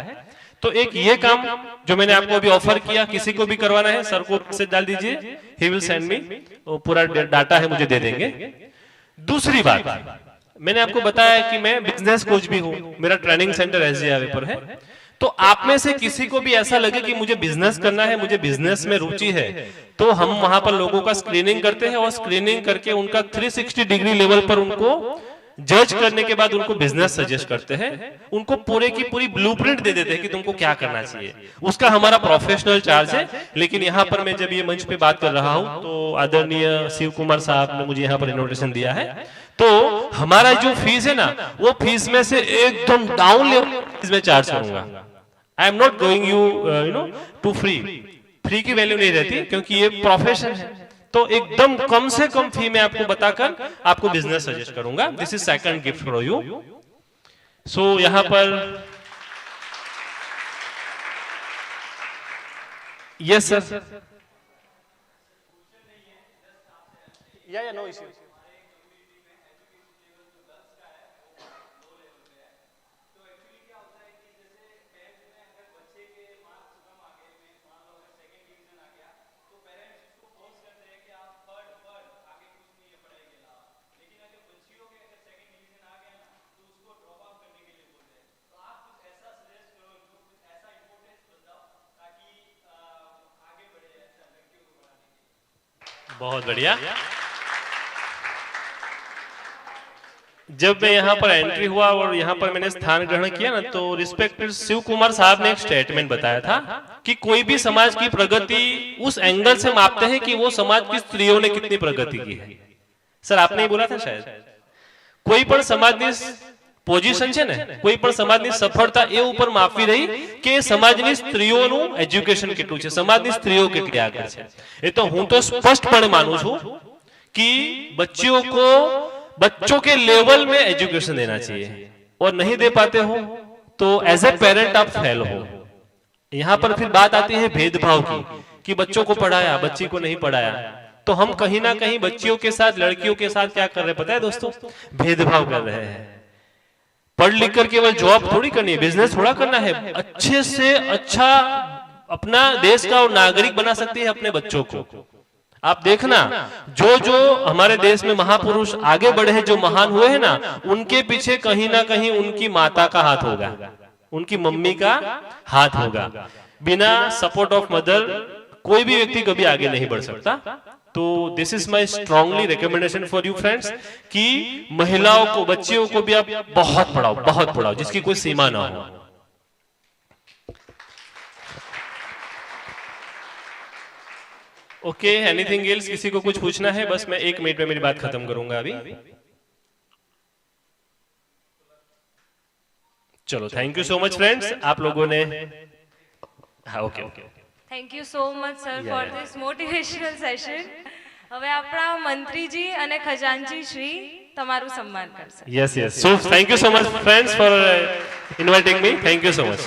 तो एक ये काम जो मैंने आपको अभी ऑफर किया, किसी को भी करवाना है सर को मैसेज डाल दीजिए. He will send me. वो पूरा डाटा है मुझे दे देंगे. दूसरी बात, मैंने आपको बताया कि मैं बिजनेस कोच भी हूँ. मेरा ट्रेनिंग सेंटर SJRE पर है. तो आप में से किसी को भी ऐसा लगे कि मुझे बिजनेस करना है, मुझे बिजनेस में रुचि है, तो हम वहां पर लोगों का स्क्रीनिंग करते हैं और स्क्रीनिंग करके उनका 360 डिग्री लेवल पर उनको जज करने के बाद उनको बिजनेस सजेस्ट करते हैं. उनको पूरे की पूरी ब्लूप्रिंट दे देते हैं कि तुमको क्या करना चाहिए. उसका हमारा प्रोफेशनल चार्ज है. लेकिन यहाँ पर मैं जब ये मंच पे बात कर रहा हूँ तो आदरणीय शिव कुमार साहब ने मुझे यहाँ पर इन्विटेशन दिया है. तो हमारा जो फीस है ना, वो फीस में से एकदम डाउन लेवल में चार्ज करूंगा. I am not going you to free. Free की वैल्यू नहीं रहती क्योंकि ये प्रोफेशन है. तो एकदम कम से कम फी में आपको बताकर आपको बिजनेस सजेस्ट करूंगा. This is second gift for you. So यहां पर यस सर. या नो इश्यू. बहुत बढ़िया. जब मैं यहाँ पर एंट्री हुआ और यहाँ पर मैंने स्थान ग्रहण किया ना, तो रिस्पेक्टेड शिव कुमार साहब ने एक स्टेटमेंट बताया था कि कोई भी समाज की प्रगति उस एंगल से मापते हैं कि वो समाज की स्त्रियों ने कितनी प्रगति की है. सर आपने ही बोला था शायद. कोई पण समाजनी પોઝિશન છે ને, કોઈ પણ સમાજની સફળતા એ ઉપર માપવી રહી કે સમાજની સ્ત્રીઓનું એજ્યુકેશન કેટલું છે, સમાજની સ્ત્રીઓ કેટલી આગળ છે. એ તો હું તો સ્પષ્ટપણે માનું છું कि बच्चों के लेवल में एजुकेशन देना चाहिए और नहीं दे पाते हो तो एज ए पेरेंट आप फेल हो. यहां पर फिर बात आती है भेदभाव की कि बच्चों को पढ़ाया, बच्ची को नहीं पढ़ाया. तो हम कहीं ना कहीं बच्चियों के साथ, लड़कियों के साथ क्या कर रहे हैं पता है दोस्तों? भेदभाव कर रहे हैं. पढ़ लिख कर केवल जॉब थोड़ी करनी है, बिजनेस थोड़ा करना है. अच्छे से अच्छा अपना देश का नागरिक बना सकती है अपने बच्चों को. आप देखना जो जो हमारे देश में महापुरुष आगे बढ़े हैं, जो महान हुए हैं ना, उनके पीछे कहीं ना कहीं उनकी माता का हाथ होगा, उनकी मम्मी का हाथ होगा. बिना सपोर्ट ऑफ मदर कोई भी व्यक्ति कभी आगे नहीं बढ़ सकता. तो this is my strongly recommendation for you friends कि महिलाओं को, बच्चियों को भी आप बहुत पढ़ाओ, बहुत पढ़ाओ, जिसकी कोई सीमा ना हो. Okay, anything else? किसी को कुछ पूछना है? बस मैं 1 मिनट में मेरी बात खत्म करूंगा अभी. चलो, thank you so much friends. आप लोगों ने हाँ okay okay. Thank you so much sir for this motivational session. હવે આપણા મંત્રીજી અને ખજાનચી શ્રી તમારું સન્માન કરશે. Yes, yes. So thank you so much, friends, for inviting me. Thank you so much.